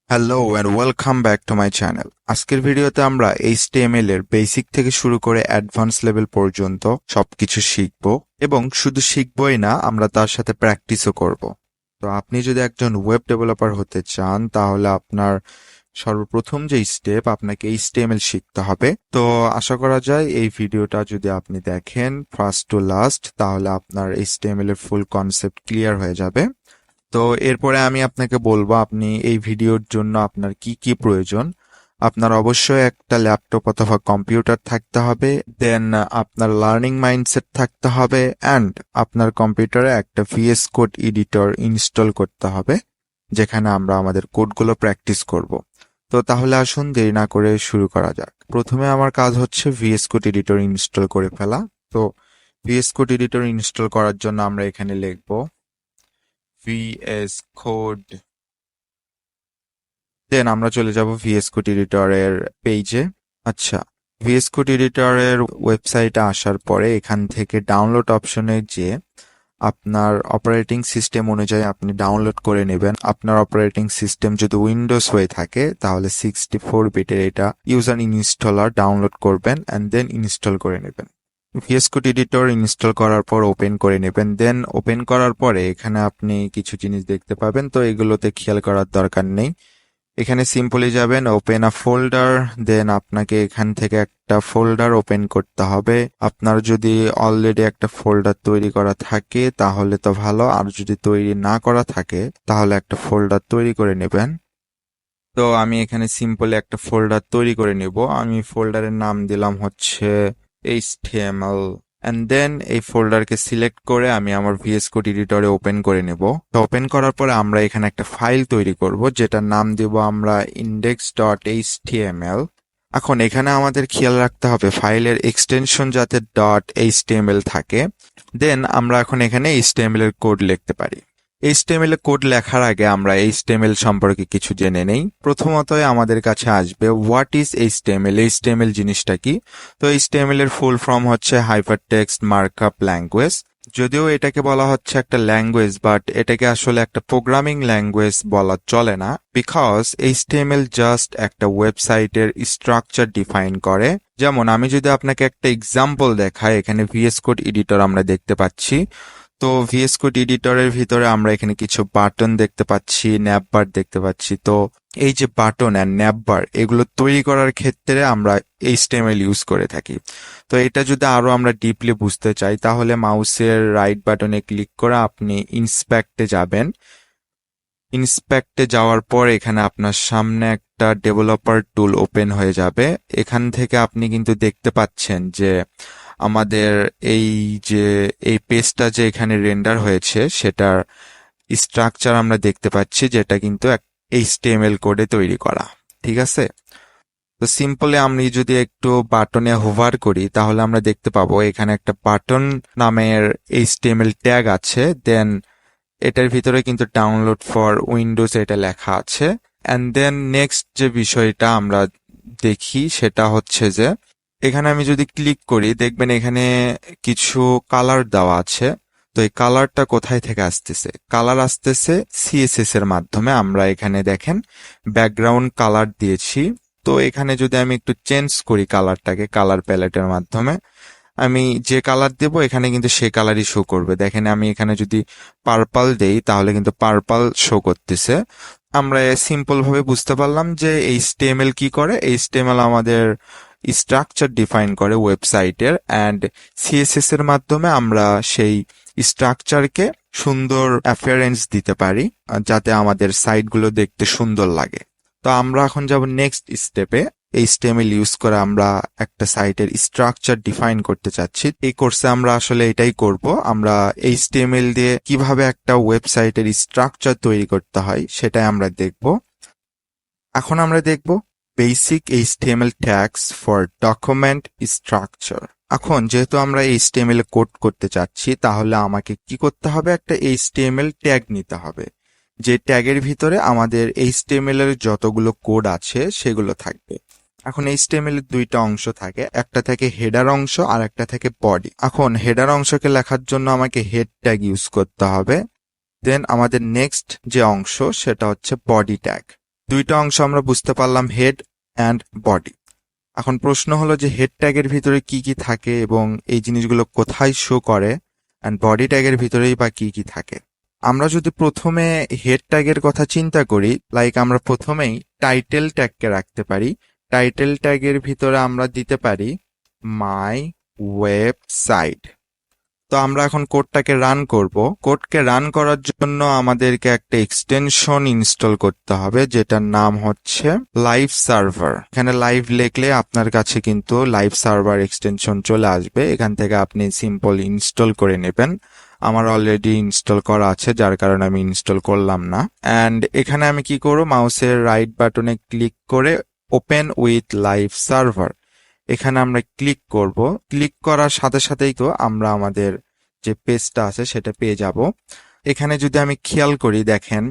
Hello and welcome back to my channel. আজকের ভিডিওতে আমরা HTML এর বেসিক থেকে শুরু করে অ্যাডভান্স লেভেল পর্যন্ত সবকিছু শিখব এবং শুধু শিখবই না, আমরা তার সাথে প্র্যাকটিসও করব। তো আপনি যদি একজন ওয়েব ডেভেলপার হতে চান তাহলে আপনার সর্বপ্রথম যে স্টেপ, আপনাকে HTML শিখতে হবে। তো আশা করা যায় এই ভিডিওটা যদি আপনি দেখেন ফার্স্ট টু লাস্ট, তাহলে আপনার HTML এর ফুল কনসেপ্ট ক্লিয়ার হয়ে যাবে। তো এরপরে আমি আপনাকে বলবো আপনি এই ভিডিওর জন্য আপনার কি কি প্রয়োজন। আপনার অবশ্যই একটা ল্যাপটপ অথবা কম্পিউটার থাকতে হবে, দেন আপনার লার্নিং মাইন্ডসেট থাকতে হবে, অ্যান্ড আপনার কম্পিউটারে একটা VS কোড এডিটর ইনস্টল করতে হবে, যেখানে আমরা আমাদের কোডগুলো প্র্যাকটিস করব। তো তাহলে আসুন দেরি না করে শুরু করা যাক। প্রথমে আমার কাজ হচ্ছে VS কোড এডিটর ইনস্টল করে ফেলা। তো VS কোড এডিটর ইনস্টল করার জন্য আমরা এখানে লিখবো VS Code, দেন আমরা চলে যাব VS Code এডিটরের পেজে। আচ্ছা, VS Code এডিটরের ওয়েবসাইটে আসার পরে এখান থেকে ডাউনলোড অপশনে যে আপনার অপারেটিং সিস্টেম অনুযায়ী আপনি ডাউনলোড করে নেবেন। আপনার অপারেটিং সিস্টেম যদি উইন্ডোজ হয়ে থাকে তাহলে 64 বিটের এটা ইউজার ইনস্টলার ডাউনলোড করবেন অ্যান্ড দেন ইনস্টল করে নেবেন। VS Code এডিটর ইনস্টল করার পর ওপেন করে নেবেন। দেন ওপেন করার পরে এখানে আপনি কিছু জিনিস দেখতে পাবেন, তো এগুলোতে খেয়াল করার দরকার নেই। এখানে সিম্পলি যাবেন ওপেন আ ফোল্ডার, দেন আপনাকে এখান থেকে একটা ফোল্ডার ওপেন করতে হবে। আপনার যদি অলরেডি একটা ফোল্ডার তৈরি করা থাকে তাহলে তো ভালো, আর যদি তৈরি না করা থাকে তাহলে একটা ফোল্ডার তৈরি করে নেবেন। তো আমি এখানে সিম্পলি একটা ফোল্ডার তৈরি করে নিব। আমি ফোল্ডারের নাম দিলাম হচ্ছে HTML, অ্যান্ড দেন এই ফোল্ডারকে সিলেক্ট করে আমি আমার VS Code এডিটরে ওপেন করে নেব। তো ওপেন করার পরে আমরা এখানে একটা ফাইল তৈরি করব, যেটার নাম দিব আমরা index.html। এখন এখানে আমাদের খেয়াল রাখতে হবে ফাইলের এক্সটেনশন যাতে .html থাকে। দেন আমরা এখন এখানে HTML এর কোড লিখতে পারি। HTML এ কোড লেখার আগে আমরা HTML সম্পর্কে কিছু জেনে নেই। প্রথমতই আমাদের কাছে আসবে হোয়াট ইজ HTML। HTML জিনিসটা কি? তো HTML এর ফুল ফর্ম হচ্ছে হাইপারটেক্সট মার্কআপ ল্যাঙ্গুয়েজ। যদিও এটাকে বলা হচ্ছে একটা ল্যাঙ্গুয়েজ, বাট এটাকে আসলে একটা প্রোগ্রামিং ল্যাঙ্গুয়েজ বলা চলে না, বিকজ HTML জাস্ট একটা ওয়েবসাইটের স্ট্রাকচার ডিফাইন করে। যেমন আমি যদি আপনাকে একটা এক্সাম্পল দেখাই, এখানে VS Code এডিটর আমরা দেখতে পাচ্ছি। তো VS Code এডিটরের ভিতরে আমরা এখানে কিছু বাটন দেখতে পাচ্ছি, ন্যাপবার দেখতে পাচ্ছি। তো এই যে বাটন আর ন্যাপবার, এগুলো তৈরি করার ক্ষেত্রে আমরা HTML ইউজ করে থাকি। তো এটা যদি আরো আমরা ডিপলি বুঝতে চাই তাহলে মাউসের রাইট বাটনে ক্লিক করে আপনি ইন্সপেক্টে যাবেন। ইন্সপেক্টে যাওয়ার পর এখানে আপনার সামনে একটা ডেভেলপার টুল ওপেন হয়ে যাবে। এখান থেকে আপনি কিন্তু দেখতে পাচ্ছেন যে আমাদের এই যে এই পেজটা যে এখানে রেন্ডার হয়েছে সেটার স্ট্রাকচার আমরা দেখতে পাচ্ছি, যেটা কিন্তু HTML কোডে তৈরি করা। ঠিক আছে, তো সিম্পলি আমি যদি একটু বাটনে হোভার করি তাহলে আমরা দেখতে পাবো এখানে একটা বাটন নামের HTML ট্যাগ আছে। দেন এটার ভিতরে কিন্তু ডাউনলোড ফর উইন্ডোজ এটা লেখা আছে। অ্যান্ড দেন নেক্সট যে বিষয়টা আমরা দেখি সেটা হচ্ছে যে এখানে আমি যদি ক্লিক করি দেখবেন এখানে কিছু কালার দেওয়া আছে। তো এই কালারটা কোথায় থেকে আসতেছে? কালার আসতেছে CSS এর মাধ্যমে। আমরা এখানে দেখেন ব্যাকগ্রাউন্ড কালার দিয়েছি। তো এখানে যদি আমি একটু চেঞ্জ করি কালারটাকে, কালার প্যালেটের মাধ্যমে আমি যে কালার দেব এখানে কিন্তু সে কালারই শো করবে। দেখেন আমি এখানে যদি পার্পল দেই তাহলে কিন্তু পার্পল শো করতেছে। আমরা সিম্পল ভাবে বুঝতে পারলাম যে HTML কি করে। HTML আমাদের স্ট্রাকচার ডিফাইন করে ওয়েবসাইটের, অ্যান্ড CSS এর মাধ্যমে আমরা সেই স্ট্রাকচারকে সুন্দর অ্যাপিয়ারেন্স দিতে পারি যাতে আমাদের সাইটগুলো দেখতে সুন্দর লাগে। তো আমরা এখন যাব নেক্সট স্টেপে। HTML ইউজ করে আমরা একটা সাইটের স্ট্রাকচার ডিফাইন করতে চাচ্ছি। এই কোর্সে আমরা আসলে এটাই করব। আমরা HTML দিয়ে কিভাবে একটা ওয়েবসাইটের স্ট্রাকচার তৈরি করতে হয় সেটাই আমরা দেখব। এখন আমরা দেখব basic HTML tags for document structure. এখন যেহেতু আমরা HTML কোড করতে চাচ্ছি তাহলে আমাকে কি করতে হবে? একটা HTML ট্যাগ নিতে হবে, যে ট্যাগের ভিতরে আমাদের HTML এর যতগুলো কোড আছে সেগুলো থাকবে। এখন HTML এর দুইটা অংশ থাকে, একটা থাকে হেডার অংশ আর একটা থাকে বডি। এখন হেডার অংশকে লেখার জন্য আমাকে হেড ট্যাগ ইউজ করতে হবে। দেন আমাদের নেক্সট যে অংশ সেটা হচ্ছে বডি ট্যাগ। দুইটা অংশ আমরা বুঝতে পারলাম, হেড অ্যান্ড বডি। এখন প্রশ্ন হলো যে হেড ট্যাগের ভিতরে কি কি থাকে এবং এই জিনিসগুলো কোথায় শো করে, অ্যান্ড বডি ট্যাগের ভিতরেই বা কি কি থাকে। আমরা যদি প্রথমে হেড ট্যাগের কথা চিন্তা করি, লাইক আমরা প্রথমেই টাইটেল ট্যাগকে রাখতে পারি। টাইটেল ট্যাগের ভিতরে আমরা দিতে পারি মাই ওয়েবসাইট। তো আমরা এখন কোডটাকে রান করব। কোডকে রান করার জন্য আমাদেরকে একটা এক্সটেনশন ইনস্টল করতে হবে, যেটার নাম হচ্ছে লাইভ সার্ভার। এখানে লাইভ লিখলে আপনার কাছে কিন্তু লাইভ সার্ভার এক্সটেনশন চলে আসবে। এখান থেকে আপনি সিম্পল ইনস্টল করে নেবেন। আমার অলরেডি ইনস্টল করা আছে, যার কারণে আমি ইনস্টল করলাম না। অ্যান্ড এখানে আমি কি করব, মাউসের রাইট বাটনে ক্লিক করে ওপেন উইথ লাইভ সার্ভার, এখানে আমরা ক্লিক করব। ক্লিক করার সাথে সাথেই তো আমরা আমাদের যে পেজটা আছে সেটা পেয়ে যাব। এখানে যদি আমি খেয়াল করি, দেখেন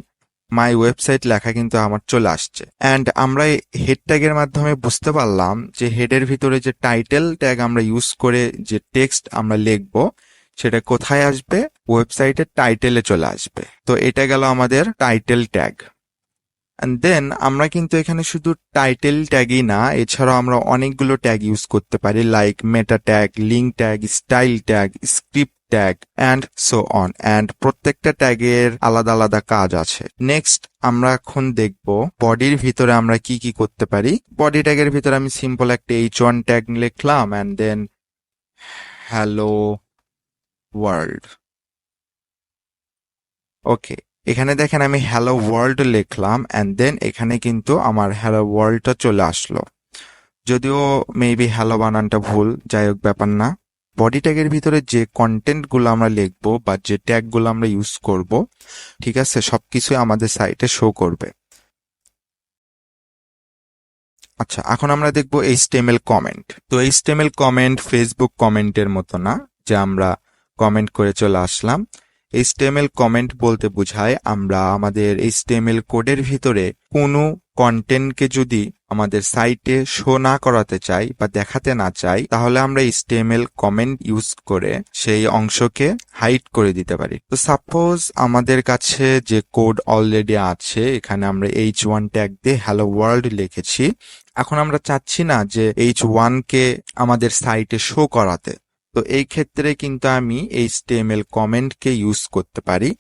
মাই ওয়েবসাইট লেখা কিন্তু আমার চলে আসছে। অ্যান্ড আমরা হেড ট্যাগের মাধ্যমে বুঝতে পারলাম যে হেডের ভিতরে যে টাইটেল ট্যাগ আমরা ইউজ করে যে টেক্সট আমরা লিখবো সেটা কোথায় আসবে, ওয়েবসাইটের টাইটেলে চলে আসবে। তো এটা গেল আমাদের টাইটেল ট্যাগ। অ্যান্ড দেন আমরা কিন্তু এখানে শুধু টাইটেল ট্যাগই না, এছাড়াও আমরা অনেকগুলো ট্যাগ ইউজ করতে পারি, like meta tag, link tag, style tag, script tag and so on. And প্রত্যেকটা ট্যাগের আলাদা আলাদা কাজ আছে। নেক্সট আমরা এখন দেখব বডির ভিতরে আমরা কি কি করতে পারি। বডি ট্যাগের ভিতরে আমি সিম্পল একটা H1 ট্যাগ লিখলাম, অ্যান্ড দেন হ্যালো ওয়ার্ল্ড। ওকে, এখানে দেখেন আমি হ্যালো ওয়ার্ল্ড লিখলাম, অ্যান্ড দেন এখানে কিন্তু আমার হ্যালো ওয়ার্ল্ডটা চলে আসলো। যদিও মেবি হ্যালো বানানটা ভুল, যাই হোক ব্যাপার না। বডি ট্যাগের ভিতরে যে কন্টেন্টগুলো আমরা লিখবো বা যে ট্যাগগুলো আমরা ইউজ করব, ঠিক আছে, সবকিছুই আমাদের সাইটে শো করবে। আচ্ছা, এখন আমরা দেখবো HTML কমেন্ট। তো HTML কমেন্ট ফেসবুক কমেন্টের মতো না যে আমরা কমেন্ট করে চলে আসলাম। HTML কমেন্ট বলতে বোঝায় আমরা আমাদের HTML কোডের ভিতরে কোনো কন্টেন্টকে যদি আমাদের সাইটে শো না করাতে চাই বা দেখাতে না চাই, তাহলে আমরা HTML কমেন্ট ইউজ করে সেই অংশকে হাইড করে দিতে পারি। তো সাপোজ আমাদের কাছে যে কোড অলরেডি আছে, এখানে আমরা H1 ট্যাগ দিয়ে হ্যালো ওয়ার্ল্ড লিখেছি। এখন আমরা চাচ্ছি না যে H1 কে আমাদের সাইটে শো করাতে। তো এই ক্ষেত্রে কিন্তু আমি HTML কমেন্টকে ইউজ করতে পারি।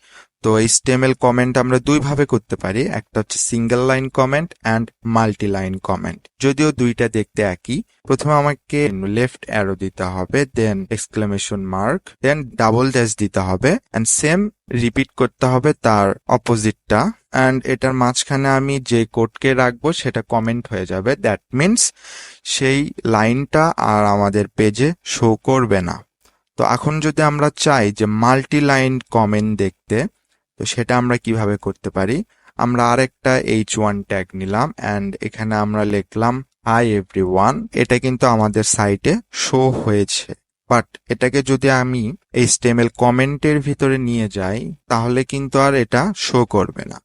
তো HTML কমেন্ট আমরা দুইভাবে করতে পারি, একটা হচ্ছে single line comment and multi line comment. যদিও দুইটা দেখতে একই। প্রথমে আমাকে লেফট অ্যারো দিতে হবে, দেন এক্সক্লেমেশন মার্ক, দেন ডাবল ড্যাশ দিতে হবে, অ্যান্ড সেম রিপিট করতে হবে তার অপোজিটটা। অ্যান্ড এটার মাঝখানে আমি যে কোডকে রাখবো সেটা কমেন্ট হয়ে যাবে। দ্যাট মিনস সেই লাইনটা আর আমাদের পেজে শো করবে না। তো এখন যদি আমরা চাই যে মাল্টি লাইন কমেন্ট দেখতে, তো সেটা আমরা কিভাবে করতে পারি, আমরা আরেকটা H1 ট্যাগ নিলাম, অ্যান্ড এখানে আমরা লিখলাম হাই এভরিওয়ান। এটা কিন্তু আমাদের সাইটে শো হয়েছে, বাট এটাকে যদি আমি HTML কমেন্টের ভিতরে নিয়ে যাই তাহলে কিন্তু আর এটা শো করবে না।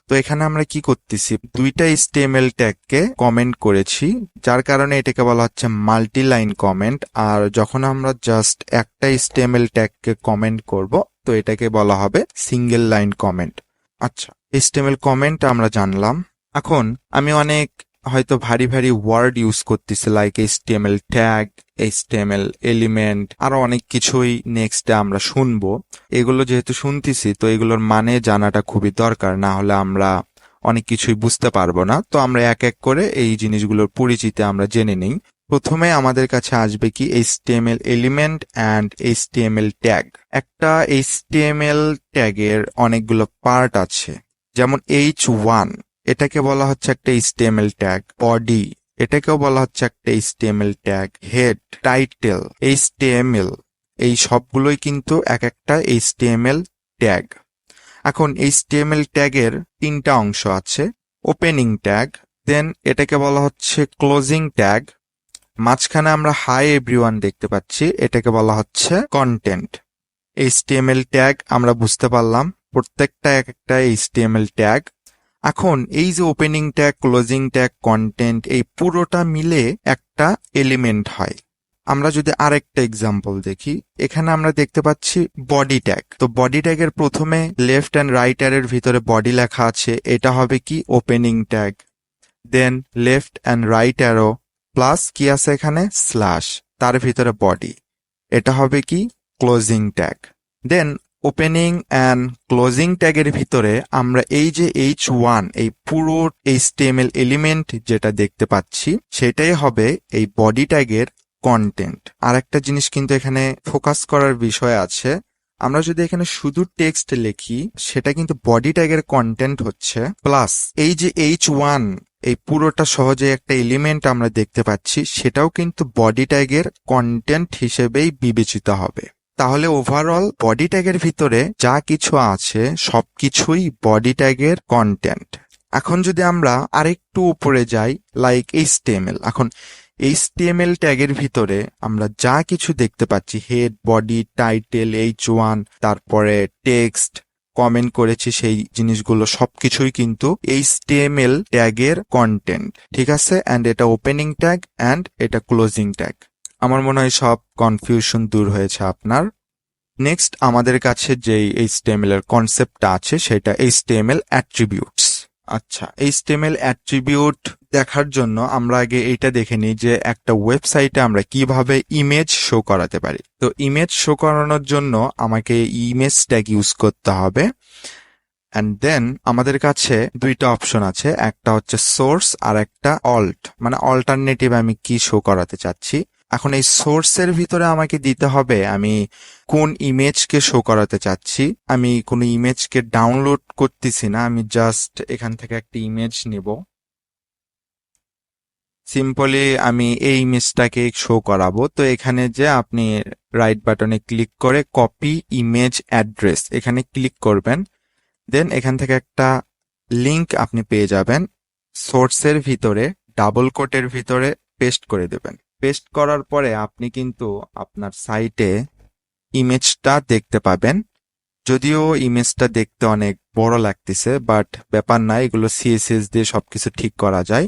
তো এখানে আমরা কি করতেছি, দুইটা HTML ট্যাগকে কমেন্ট করেছি, যার কারণে এটাকে বলা হচ্ছে মাল্টি লাইন কমেন্ট। আর যখন আমরা জাস্ট একটা HTML ট্যাগকে কমেন্ট করব, তো এটাকে বলা হবে সিঙ্গেল লাইন কমেন্ট। আচ্ছা, HTML কমেন্ট আমরা জানলাম। এখন আমি অনেক হয়তো ভারী ভারী ওয়ার্ড ইউজ করতেছি, like HTML tag, HTML element, আরো অনেক কিছুই নেক্সটে আমরা শুনবো। এগুলো যেহেতু শুনতেছি, তো এগুলোর মানে জানাটা খুবই দরকার, না হলে আমরা অনেক কিছুই বুঝতে পারবো না। তো আমরা এক এক করে এই জিনিসগুলোর পরিচিতি আমরা জেনে নিই। প্রথমে আমাদের কাছে আসবে কি HTML element and HTML tag. একটা HTML ট্যাগের অনেকগুলো পার্ট আছে, যেমন H1 এটাকে বলা হচ্ছে একটা HTML ট্যাগ, বডি এটাকেও বলা হচ্ছে একটা HTML tag, head, title, HTML, এই সবগুলোই কিন্তু এক একটা HTML ট্যাগ। এখন HTML ট্যাগের তিনটা অংশ আছে, ওপেনিং ট্যাগ, দেন এটাকে বলা হচ্ছে ক্লোজিং ট্যাগ, মাঝখানে আমরা হাই এভরিওয়ান দেখতে পাচ্ছি, এটাকে বলা হচ্ছে কন্টেন্ট। HTML ট্যাগ আমরা বুঝতে পারলাম, প্রত্যেকটা এক একটা HTML ট্যাগ। এখন এই যে opening tag, closing tag, content, এই পুরোটা মিলে একটা এলিমেন্ট হয়। আমরা যদি আরেকটা এক্সাম্পল দেখি, এখানে আমরা দেখতে পাচ্ছি বডি ট্যাগ। তো বডি ট্যাগের প্রথমে লেফট অ্যান্ড রাইট অ্যারোর ভিতরে বডি লেখা আছে, এটা হবে কি opening tag. Then left and right arrow plus কি আছে এখানে স্ল্যাশ, তার ভিতরে বডি, এটা হবে কি closing tag. Then opening and closing ট্যাগের ভিতরে আমরা এই যে H1 এই পুরো HTML এলিমেন্ট যেটা দেখতে পাচ্ছি সেটাই হবে এই বডি ট্যাগের কন্টেন্ট। আর একটা জিনিস কিন্তু এখানে ফোকাস করার বিষয় আছে, আমরা যদি এখানে শুধু টেক্সট লিখি সেটা কিন্তু বডি ট্যাগের কন্টেন্ট হচ্ছে, প্লাস এই যে H1 এই পুরোটা সহজে একটা এলিমেন্ট আমরা দেখতে পাচ্ছি সেটাও কিন্তু বডি ট্যাগের কন্টেন্ট হিসেবেই বিবেচিত হবে। তাহলে ওভারঅল বডি ট্যাগের ভিতরে যা কিছু আছে সবকিছুই বডি ট্যাগের কন্টেন্ট। এখন যদি আমরা আরেকটু উপরে যাই, লাইক HTML, এখন HTML ট্যাগের ভিতরে আমরা যা কিছু দেখতে পাচ্ছি হেড, বডি, টাইটেল, H1, তারপরে টেক্সট, কমেন্ট করেছি সেই জিনিসগুলো সবকিছুই কিন্তু HTML ট্যাগের কন্টেন্ট, ঠিক আছে? অ্যান্ড এটা ওপেনিং ট্যাগ অ্যান্ড এটা ক্লোজিং ট্যাগ। আমার মনে হয় সব কনফিউশন দূর হয়েছে আপনার। নেক্সট আমাদের কাছে যেই HTML এর কনসেপ্টটা আছে সেটা HTML অ্যাট্রিবিউটস। আচ্ছা, HTML অ্যাট্রিবিউট দেখার জন্য আমরা আগে এইটা দেখে নিই যে একটা ওয়েবসাইটে আমরা কিভাবে ইমেজ শো করাতে পারি। তো ইমেজ শো করানোর জন্য আমাকে ইমেজ ট্যাগ ইউজ করতে হবে। অ্যান্ড দেন আমাদের কাছে দুইটা অপশন আছে, একটা হচ্ছে সোর্স আর একটা অল্ট, মানে অল্টারনেটিভ আমি কি শো করাতে চাচ্ছি। এখন এই সোর্সের ভিতরে আমাকে দিতে হবে আমি কোন ইমেজকে শো করাতে চাচ্ছি। আমি কোনো ইমেজকে ডাউনলোড করতেছি না, আমি জাস্ট এখান থেকে একটা ইমেজ নিব। সিম্পলি আমি এই ইমেজটাকে শো করাবো। তো এখানে যে আপনি রাইট বাটনে ক্লিক করে কপি ইমেজ অ্যাড্রেস এখানে ক্লিক করবেন। দেন এখান থেকে একটা লিংক আপনি পেয়ে যাবেন, সোর্সের ভিতরে ডাবল কোটের ভিতরে পেস্ট করে দেবেন। পেস্ট করার পরে আপনি কিন্তু আপনার সাইটে ইমেজটা দেখতে পাবেন। যদিও ইমেজটা দেখতে অনেক বড় লাগতেছে, বাট ব্যাপার না, এগুলো CSS দিয়ে সবকিছু ঠিক করা যায়।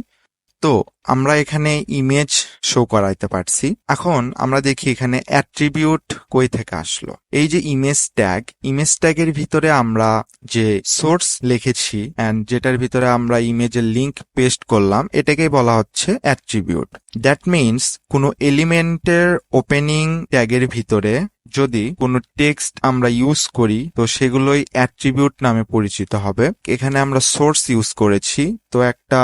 তো আমরা এখানে ইমেজ শো করাইতে পারছি। এখন আমরা দেখি এখানে অ্যাট্রিবিউট কই থেকে আসলো। এই যে ইমেজ ট্যাগের ভিতরে আমরা যে সোর্স লিখেছি এন্ড যেটার ভিতরে আমরা ইমেজের লিংক পেস্ট করলাম এটাকে বলা হচ্ছে অ্যাট্রিবিউট। দ্যাট মিনস কোনো এলিমেন্টের ওপেনিং ট্যাগের ভিতরে যদি কোনো টেক্সট আমরা ইউজ করি তো সেগুলোই অ্যাট্রিবিউট নামে পরিচিত হবে। এখানে আমরা সোর্স ইউজ করেছি, তো একটা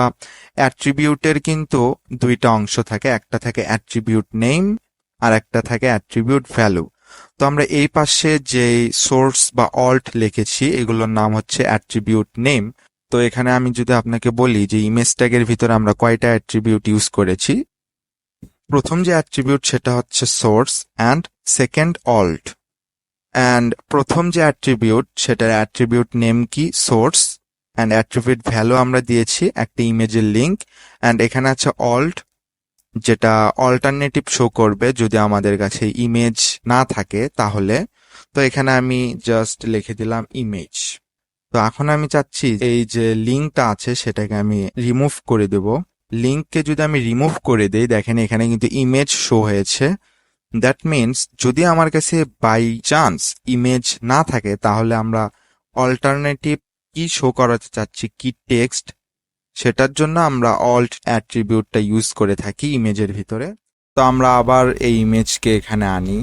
অ্যাট্রিবিউটের কিন্তু দুইটা অংশ থাকে, একটা থাকে অ্যাট্রিবিউট নেম আর একটা থাকে অ্যাট্রিবিউট ভ্যালু। তো আমরা এই পাশে যে সোর্স বা অল্ট লিখেছি এগুলোর নাম হচ্ছে অ্যাট্রিবিউট নেম। তো এখানে আমি যদি আপনাকে বলি যে ইমেজ ট্যাগের ভিতরে আমরা কয়টা অ্যাট্রিবিউট ইউজ করেছি, প্রথম যে অ্যাট্রিবিউট সেটা হচ্ছে source and second alt, and প্রথম যে অ্যাট্রিবিউট সেটার অ্যাট্রিবিউট নেম কি সোর্স, অ্যান্ড অ্যাট্রিবিউট ভ্যালু আমরা দিয়েছি একটা ইমেজের লিংক, অ্যান্ড এখানে আছে অল্ট যেটা অল্টারনেটিভ শো করবে যদি আমাদের কাছে ইমেজ না থাকে তাহলে। তো এখানে আমি জাস্ট লিখে দিলাম ইমেজ। তো এখন আমি চাচ্ছি এই যে লিঙ্কটা আছে সেটাকে আমি রিমুভ করে দেব। লিঙ্ককে যদি আমি রিমুভ করে দেই, দেখেন এখানে কিন্তু ইমেজ শো হয়েছে। দ্যাট মিনস যদি আমার কাছে বাই চান্স ইমেজ না থাকে তাহলে আমরা অল্টারনেটিভ কি শো করাতে চাচ্ছি, কি টেক্সট, সেটার জন্য আমরা অল্ট অ্যাট্রিবিউটটা ইউজ করে থাকি ইমেজের ভিতরে। তো আমরা আবার এই ইমেজকে এখানে আনি,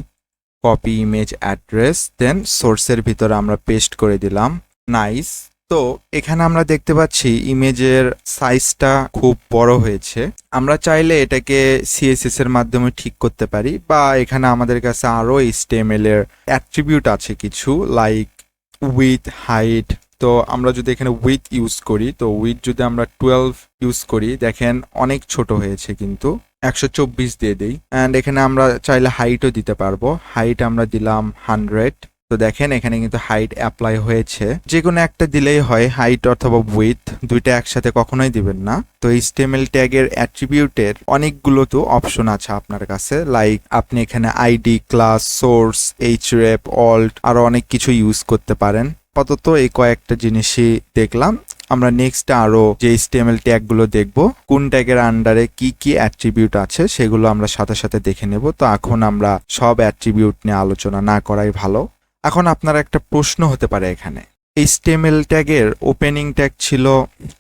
কপি ইমেজ অ্যাড্রেস, দেন সোর্সের ভিতরে আমরা পেস্ট করে দিলাম। নাইস। তো এখানে আমরা দেখতে পাচ্ছি ইমেজের সাইজটা খুব বড় হয়েছে। আমরা চাইলে এটাকে CSS এর মাধ্যমে ঠিক করতে পারি, বা এখানে আমাদের কাছে আরো HTML এর অ্যাট্রিবিউট আছে কিছু, লাইক উইথ, হাইট। তো আমরা যদি এখানে উইথ ইউজ করি, তো উইথ যদি আমরা 12 ইউজ করি, দেখেন অনেক ছোট হয়েছে, কিন্তু 124 দিয়ে দেই। অ্যান্ড এখানে আমরা চাইলে হাইটও দিতে পারবো, হাইট আমরা দিলাম 100। তো দেখেন এখানে কিন্তু হাইট অ্যাপ্লাই হয়েছে। যে কোনো একটা দিলেই হয়, হাইট অথবা উইথ, দুইটা একসাথে কখনোই দিবেন না। তো HTML ট্যাগের অ্যাট্রিবিউটের অনেকগুলো তো অপশন আছে আপনার কাছে, লাইক আপনি এখানে ID, class, source, href, alt আরো অনেক কিছু ইউজ করতে পারেন। আপাতত এই কয়েকটা জিনিসই দেখলাম। আমরা নেক্সট আরো যে HTML ট্যাগগুলো দেখব, কোন ট্যাগের আন্ডারে কি কি অ্যাট্রিবিউট আছে সেগুলো আমরা সাথে সাথে দেখে নেব। তো এখন আমরা সব অ্যাট্রিবিউট নিয়ে আলোচনা না করাই ভালো। এখন আপনার একটা প্রশ্ন হতে পারে, এখানে HTML ট্যাগের ওপেনিং ট্যাগ ছিল,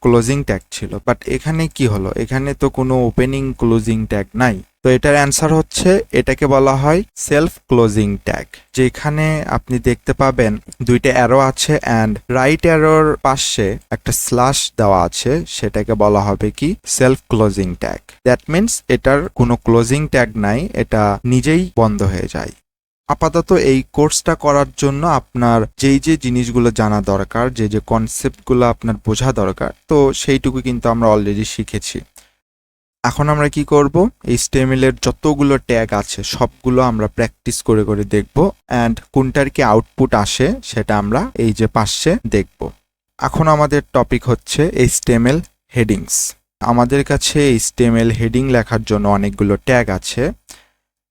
ক্লোজিং ট্যাগ ছিল, বাট এখানে কি হলো? এখানে তো কোনো ওপেনিং ক্লোজিং ট্যাগ নাই। তো এটার অ্যান্সার হচ্ছে, এটাকে বলা হয় সেলফ ক্লোজিং ট্যাগ। যেখানে আপনি দেখতে পাবেন দুইটা অ্যারো আছে অ্যান্ড রাইট অ্যারোর পাশে একটা স্ল্যাশ দেওয়া আছে, সেটাকে বলা হবে কি self closing tag. That means এটার কোনো ক্লোজিং ট্যাগ নাই, এটা নিজেই বন্ধ হয়ে যায়। আপাতত এই কোর্সটা করার জন্য আপনার যেই যে জিনিসগুলো জানা দরকার, যে যে কনসেপ্টগুলো আপনার বোঝা দরকার, তো সেইটুকু কিন্তু আমরা অলরেডি শিখেছি। এখন আমরা কি করব, HTML এর যতগুলো ট্যাগ আছে সবগুলো আমরা প্র্যাকটিস করে করে দেখব অ্যান্ড কোনটার কি আউটপুট আসে সেটা আমরা এই যে পাশে দেখব। এখন আমাদের টপিক হচ্ছে HTML হেডিংস। আমাদের কাছে HTML হেডিং লেখার জন্য অনেকগুলো ট্যাগ আছে,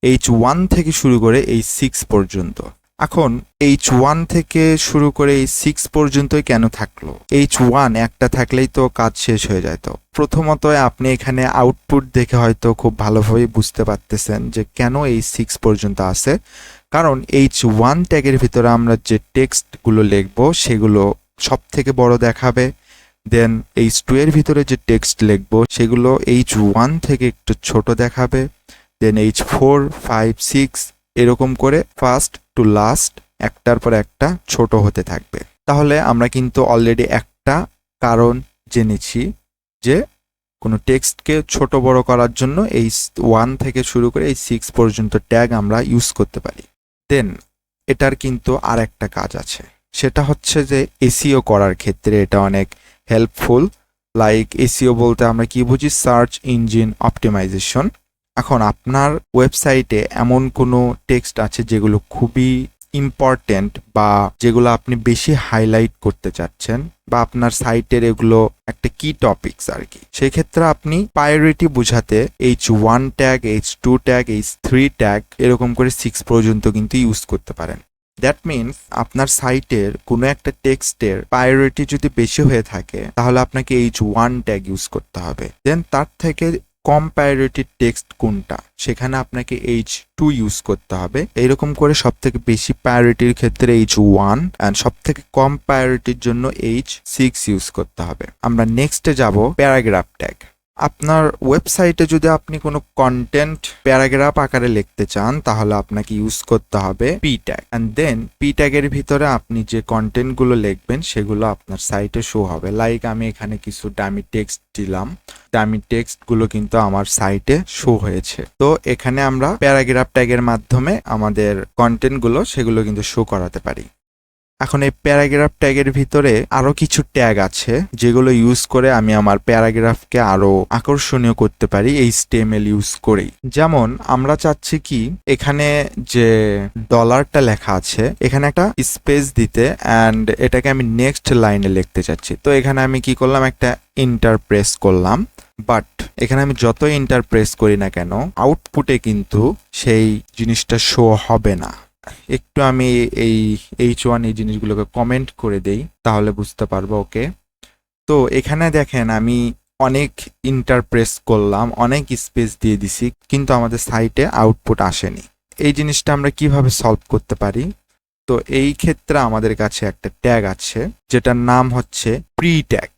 H1 থেকে শুরু করে H6 পর্যন্ত। এখন H1 থেকে শুরু করে H6 পর্যন্তই কেন থাকলো? H1 একটা থাকলেই তো কাজ শেষ হয়ে যায়। তো প্রথমত আপনি এখানে আউটপুট দেখে হয়তো খুব ভালোভাবে বুঝতে পারতেছেন যে কেন H6 পর্যন্ত আছে। কারণ H1 ট্যাগের ভিতরে আমরা যে টেক্সটগুলো লিখবো সেগুলো সব থেকে বড় দেখাবে, দেন H2 এর ভিতরে যে টেক্সট লিখবো সেগুলো H1 থেকে একটু ছোট দেখাবে, দেন H4, 5, 6 এরকম করে ফার্স্ট টু লাস্ট একটার পর একটা ছোট হতে থাকবে। তাহলে আমরা কিন্তু অলরেডি একটা কারণ জেনেছি যে কোনো টেক্সটকে ছোট বড় করার জন্য H1 থেকে শুরু করে H6 পর্যন্ত ট্যাগ আমরা ইউজ করতে পারি। দেন এটার কিন্তু আর একটা কাজ আছে, সেটা হচ্ছে যে এসইও করার ক্ষেত্রে এটা অনেক হেল্পফুল। লাইক এসইও বলতে আমরা কি বুঝি? Search engine optimisation. এখন আপনার ওয়েবসাইটে এমন কোনো টেক্সট আছে যেগুলো খুবই ইম্পর্টেন্ট বা যেগুলো আপনি বেশি হাইলাইট করতে চাচ্ছেন, বা আপনার সাইটের এগুলো একটা কি টপিকস আর কি, সেক্ষেত্রে আপনি প্রায়োরিটি বোঝাতে H1 tag, H2 tag, H3 tag এরকম করে 6 পর্যন্ত কিন্তু ইউজ করতে পারেন। দ্যাট মিনস আপনার সাইটের কোনো একটা টেক্সটের প্রায়োরিটি যদি বেশি হয়ে থাকে তাহলে আপনাকে H1 ট্যাগ ইউজ করতে হবে। দেন তার থেকে কম প্রায়োরিটির টেক্সট কোনটা, সেখানে আপনাকে H2 ইউজ করতে হবে। এইরকম করে সব থেকে বেশি প্রায়োরিটির ক্ষেত্রে H1 অ্যান্ড সব থেকে কম প্রায়োরিটির জন্য H6 ইউজ করতে হবে। আমরা নেক্সটে যাব প্যারাগ্রাফ ট্যাগ। আপনার ওয়েবসাইটে যদি আপনি কোনো কন্টেন্ট প্যারাগ্রাফ আকারে লিখতে চান তাহলে আপনাকে ইউজ করতে হবে P tag, and then P ট্যাগের ভিতরে আপনি যে কন্টেন্টগুলো লিখবেন সেগুলো আপনার সাইটে শো হবে। লাইক আমি এখানে কিছু ডামি টেক্সট দিলাম, ডামি টেক্সটগুলো কিন্তু আমার সাইটে শো হয়েছে। তো এখানে আমরা প্যারাগ্রাফ ট্যাগের মাধ্যমে আমাদের কন্টেন্টগুলো সেগুলো কিন্তু শো করাতে পারি। এখন এই প্যারাগ্রাফ ট্যাগের ভিতরে আরো কিছু ট্যাগ আছে যেগুলো ইউজ করে আমি আমার প্যারাগ্রাফকে আরো আকর্ষণীয় করতে পারি HTML ইউজ করেই। যেমন আমরা চাচ্ছি কি এখানে যে ডলারটা লেখা আছে এখানে একটা স্পেস দিতে, অ্যান্ড এটাকে আমি নেক্সট লাইনে লিখতে চাচ্ছি। তো এখানে আমি কি করলাম, একটা এন্টার প্রেস করলাম, বাট এখানে আমি যত এন্টার প্রেস করি না কেন আউটপুটে কিন্তু সেই জিনিসটা শো হবে না। একটু আমি এই H1 এই জিনিসগুলোকে কমেন্ট করে দেই তাহলে বুঝতে পারবো। ওকে, তো এখানে দেখেন আমি অনেক ইন্টারপ্রেস করলাম, অনেক স্পেস দিয়ে দিছি, কিন্তু আমাদের সাইটে আউটপুট আসেনি। এই জিনিসটা আমরা কিভাবে সলভ করতে পারি? তো এই ক্ষেত্রে আমাদের কাছে একটা ট্যাগ আছে যেটার নাম হচ্ছে প্রি ট্যাগ,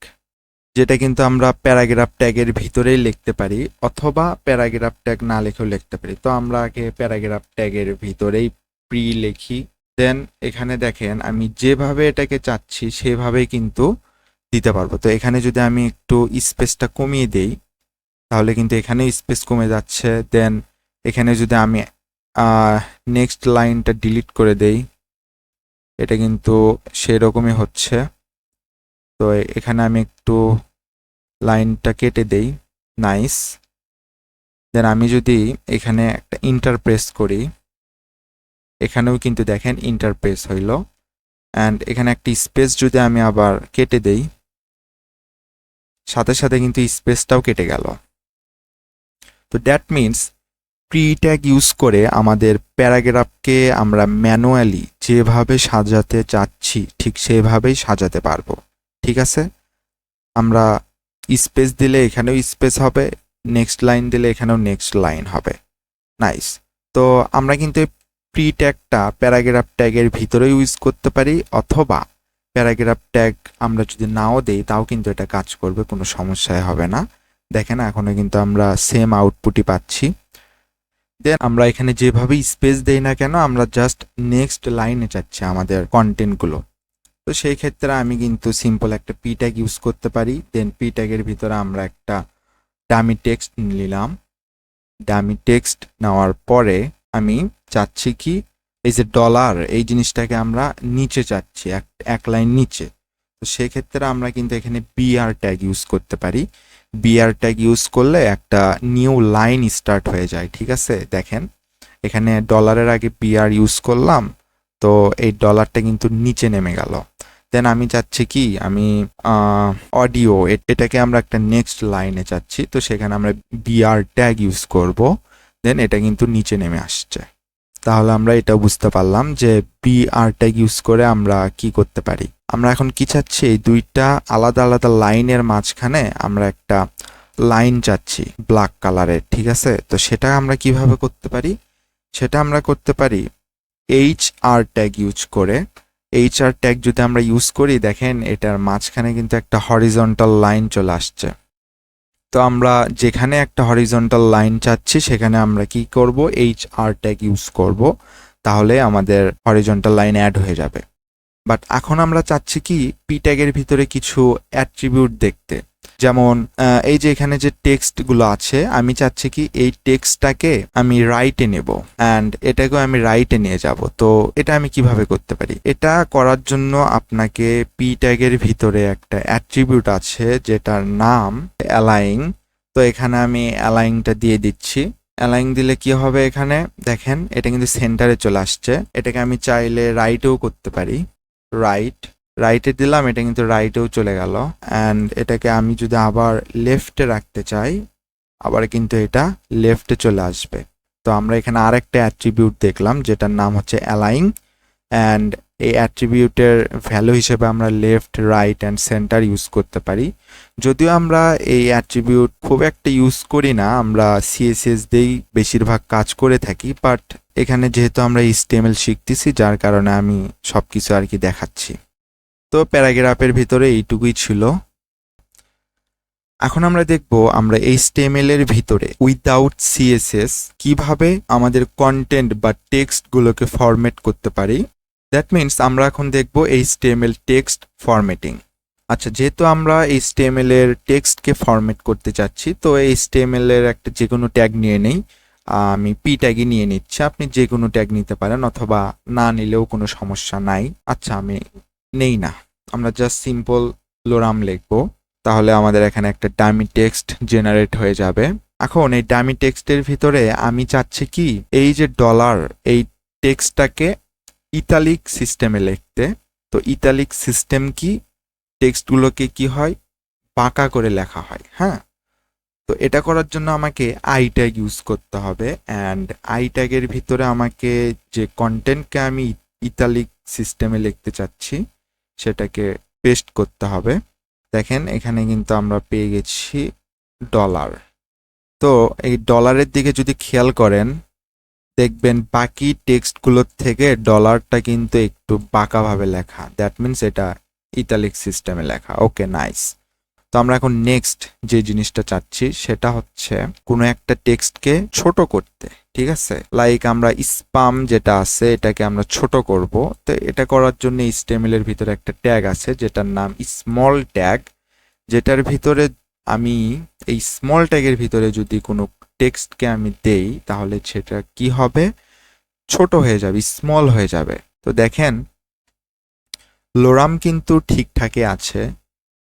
যেটা কিন্তু আমরা প্যারাগ্রাফ ট্যাগের ভিতরেই লিখতে পারি অথবা প্যারাগ্রাফ ট্যাগ না লিখেও লিখতে পারি। তো আমরা আগে প্যারাগ্রাফ ট্যাগের ভিতরেই প্রি লিখি, দেন এখানে দেখেন আমি যেভাবে এটাকে চাচ্ছি সেভাবেই কিন্তু দিতে পারবো। তো এখানে যদি আমি একটু স্পেসটা কমিয়ে দেই তাহলে কিন্তু এখানে স্পেস কমে যাচ্ছে। দেন এখানে যদি আমি নেক্সট লাইনটা ডিলিট করে দেই এটা কিন্তু সেরকমই হচ্ছে। তো এখানে আমি একটু লাইনটা কেটে দেই, নাইস। দেন আমি যদি এখানে একটা ইন্টার প্রেস করি এখানেও কিন্তু দেখেন ইন্টার প্রেস হইল, অ্যান্ড এখানে একটি স্পেস যদি আমি আবার কেটে দেই সাথে সাথে কিন্তু স্পেসটাও কেটে গেল। তো that means pre tag use করে আমাদের প্যারাগ্রাফকে আমরা ম্যানুয়ালি যেভাবে সাজাতে চাচ্ছি ঠিক সেভাবেই সাজাতে পারবো। ঠিক আছে, আমরা স্পেস দিলে এখানেও স্পেস হবে, নেক্সট লাইন দিলে এখানেও নেক্সট লাইন হবে। নাইস। তো আমরা কিন্তু প্রি ট্যাগটা প্যারাগ্রাফ ট্যাগের ভিতরে ইউজ করতে পারি, অথবা প্যারাগ্রাফ ট্যাগ আমরা যদি নাও দেই তাও কিন্তু এটা কাজ করবে, কোনো সমস্যাই হবে না। দেখেন এখনো কিন্তু আমরা সেম আউটপুটই পাচ্ছি। দেন আমরা এখানে যেভাবে স্পেস দেই না কেন, আমরা জাস্ট নেক্সট লাইনে চাচ্ছি আমাদের কন্টেন্টগুলো। তো সেই ক্ষেত্রে আমি কিন্তু সিম্পল একটা পি ট্যাগ ইউজ করতে পারি। দেন পি ট্যাগের ভিতরে আমরা একটা ডামি টেক্সট নিলাম। ডামি টেক্সট নেওয়ার পরে আমি চাচ্ছি কি, এই যে ডলার এই জিনিসটাকে আমরা নিচে চাচ্ছি, এক লাইন নিচে। তো সেক্ষেত্রে আমরা কিন্তু এখানে বিআর ট্যাগ ইউজ করতে পারি। বিআর ট্যাগ ইউজ করলে একটা নিউ লাইন স্টার্ট হয়ে যায়। ঠিক আছে, দেখেন এখানে ডলারের আগে বিআর ইউজ করলাম, তো এই ডলারটা কিন্তু নিচে নেমে গেল। দেন আমি চাচ্ছি কি, আমি অডিও এটাকে আমরা একটা নেক্সট লাইনে চাচ্ছি, তো সেখানে আমরা বিআর ট্যাগ ইউজ করব। দেন এটা কিন্তু নিচে নেমে আসছে। তাহলে আমরা এটা বুঝতে পারলাম যে বিআর ট্যাগ ইউজ করে আমরা কি করতে পারি। আমরা এখন কি চাচ্ছি, এই দুইটা আলাদা আলাদা লাইনের মাঝখানে আমরা একটা লাইন চাচ্ছি ব্ল্যাক কালারের। ঠিক আছে, তো সেটা আমরা কিভাবে করতে পারি, সেটা আমরা করতে পারি HR ট্যাগ ইউজ করে। HR ট্যাগ যদি আমরা ইউজ করি, দেখেন এটার মাঝখানে কিন্তু একটা হরিজন্টাল লাইন চলে আসছে। তো আমরা যেখানে একটা হরিজন্টাল লাইন চাচ্ছি সেখানে আমরা কি করব, HR ট্যাগ ইউজ করব, তাহলে আমাদের হরিজন্টাল লাইন অ্যাড হয়ে যাবে। বাট এখন আমরা চাচ্ছি কি, পি ট্যাগের ভিতরে কিছু অ্যাট্রিবিউট দেখতে। যেমন এই যে এখানে যে টেক্সটগুলো আছে, আমি চাচ্ছি কি এই টেক্সটটাকে আমি রাইটে নেব অ্যান্ড এটাকেও আমি রাইটে নিয়ে যাব। তো এটা আমি কিভাবে করতে পারি, এটা করার জন্য আপনাকে পি ট্যাগের ভিতরে একটা অ্যাট্রিবিউট আছে যেটার নাম অ্যালাইং। তো এখানে আমি অ্যালাইংটা দিয়ে দিচ্ছি। অ্যালাইং দিলে কি হবে, এখানে দেখেন এটা কিন্তু সেন্টারে চলে আসছে। এটাকে আমি চাইলে রাইটেও করতে পারি। রাইটে দিলাম, এটা কিন্তু রাইটেও চলে গেল। অ্যান্ড এটাকে আমি যদি আবার লেফটে রাখতে চাই, আবার কিন্তু এটা লেফটে চলে আসবে। তো আমরা এখানে আরেকটা অ্যাট্রিবিউট দেখলাম যেটার নাম হচ্ছে অ্যালাইং, অ্যান্ড এই অ্যাট্রিবিউটের ভ্যালু হিসেবে আমরা left, right and centre use করতে পারি। যদিও আমরা এই অ্যাট্রিবিউট খুব একটা ইউজ করি না, আমরা CSS দিয়েই বেশিরভাগ কাজ করে থাকি, বাট এখানে যেহেতু আমরা HTML শিখতেছি যার কারণে আমি সবকিছু আর কি দেখাচ্ছি। তো প্যারাগ্রাফের ভিতরে এইটুকুই ছিল। এখন আমরা দেখব আমরা HTML এর ভিতরে উইদাউট CSS কিভাবে আমাদের কন্টেন্ট বা টেক্সটগুলোকে ফরম্যাট করতে পারি। দ্যাট মিনস আমরা এখন দেখব HTML টেক্সট ফরম্যাটিং। আচ্ছা, যেহেতু আমরা HTML এর টেক্সটকে ফরম্যাট করতে চাচ্ছি, তো HTML এর একটা যে কোনো ট্যাগ নিয়ে নেই। আমি পি ট্যাগই নিয়ে নিচ্ছি, আপনি যে কোনো ট্যাগ নিতে পারেন অথবা না নিলেও কোনো সমস্যা নাই। আচ্ছা, আমি নেই না, আমরা জাস্ট সিম্পল লোরাম লিখবো, তাহলে আমাদের এখানে একটা ডামি টেক্সট জেনারেট হয়ে যাবে। এখন এই ডামি টেক্সটের ভিতরে আমি চাচ্ছি কি, এই যে ডলার এই টেক্সটটাকে ইতালিক সিস্টেমে লিখতে। তো ইতালিক সিস্টেম কি, টেক্সটগুলোকে কি হয়, বাঁকা করে লেখা হয়। হ্যাঁ, তো এটা করার জন্য আমাকে আই ট্যাগ ইউজ করতে হবে, অ্যান্ড আই ট্যাগের ভিতরে আমাকে যে কন্টেন্টকে আমি ইতালিক সিস্টেমে লিখতে চাচ্ছি সেটাকে পেস্ট করতে হবে। দেখেন এখানে কিন্তু আমরা পেয়ে গেছি ডলার। তো এই ডলারের দিকে যদি খেয়াল করেন, দেখবেন বাকি টেক্সটগুলোর থেকে ডলারটা কিন্তু একটু বাঁকাভাবে লেখা। দ্যাট মিনস এটা ইতালিক সিস্টেমে লেখা। ওকে, নাইস। তো আমরা এখন নেক্সট যে জিনিসটা চাচ্ছি সেটা হচ্ছে কোনো একটা টেক্সটকে ছোট করতে। ঠিক আছে, লাইক আমরা স্পাম যেটা আছে এটাকে আমরা ছোট করব। তো এটা করার জন্য HTML এর ভিতরে একটা ট্যাগ আছে যেটার নাম স্মল ট্যাগ, যেটার ভিতরে আমি এই স্মল ট্যাগের ভিতরে যদি কোনো টেক্সটকে আমি দেই তাহলে সেটা কি হবে, ছোট হয়ে যাবে, স্মল হয়ে যাবে। তো দেখেন লোরাম কিন্তু ঠিকঠাকই আছে,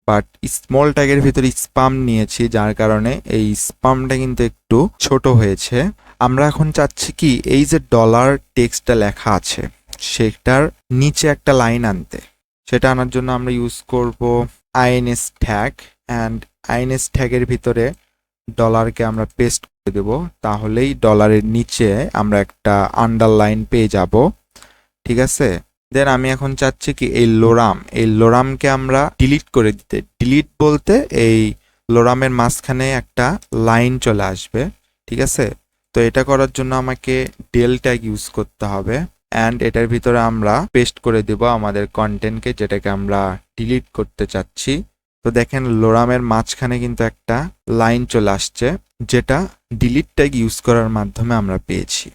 বাট স্মল ট্যাগের ভিতরে স্পাম নিয়েছি যার কারণে এই স্পামটা কিন্তু একটু ছোট হয়েছে। আমরা এখন চাচ্ছি কি, এই যে ডলার টেক্সটটা লেখা আছে সেটার নিচে একটা লাইন আনতে। সেটা আনার জন্য আমরা ইউজ করব INS ট্যাগ, অ্যান্ড INS ট্যাগের ভিতরে ডলারকে আমরা পেস্ট করে দেব, তাহলেই ডলারের নিচে আমরা একটা আন্ডারলাইন পেয়ে যাব। ঠিক আছে, দেন আমি এখন চাচ্ছি কি এই লোরামকে আমরা ডিলিট করে দিতে। ডিলিট বলতে এই লোরামের মাঝখানে একটা লাইন চলে আসবে, ঠিক আছে? তো এটা করার জন্য আমাকে ডেল ট্যাগ ইউজ করতে হবে অ্যান্ড এটার ভিতরে আমরা পেস্ট করে দেব আমাদের কন্টেন্টকে, যেটাকে আমরা ডিলিট করতে চাচ্ছি। তো দেখেন লোরামের মাঝখানে কিন্তু একটা লাইন চলে আসছে, যেটা ডিলিট ট্যাগ ইউজ করার মাধ্যমে আমরা পেয়েছি।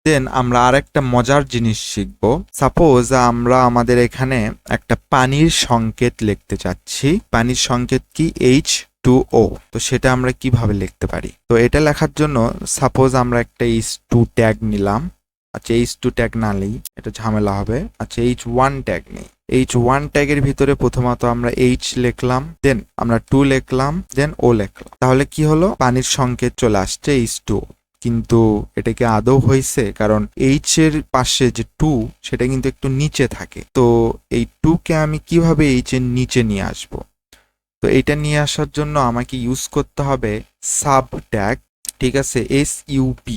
দেন আমরা আরেকটা মজার জিনিস শিখব। সাপোজ আমরা আমাদের এখানে একটা পানির সংকেত লিখতে চাচ্ছি। পানির সংকেত কি? H2O। তো সেটা আমরা কিভাবে লিখতে পারি? তো এটা লেখার জন্য সাপোজ আমরা একটা H2 ট্যাগ নিলাম। আচ্ছা, H2 ট্যাগ না নিই, এটা ঝামেলা হবে। আচ্ছা, H1 ট্যাগ নেই। H1 ট্যাগের ভিতরে প্রথমত আমরা H লিখলাম, দেন আমরা 2 লিখলাম, দেন O লিখলাম। তাহলে কি হলো? পানির সংকেত চলে আসছে H2O। কিন্তু এটা কি আদৌ হয়েছে? কারণ এইচ এর পাশে যে 2 সেটা কিন্তু একটু নিচে থাকে। তো এই 2 কে আমি কিভাবে এইচ এর নিচে নিয়ে আসব? তো এটা নিয়ে আসার জন্য আমাকে ইউজ করতে হবে সাব ট্যাগ, ঠিক আছে, SUB।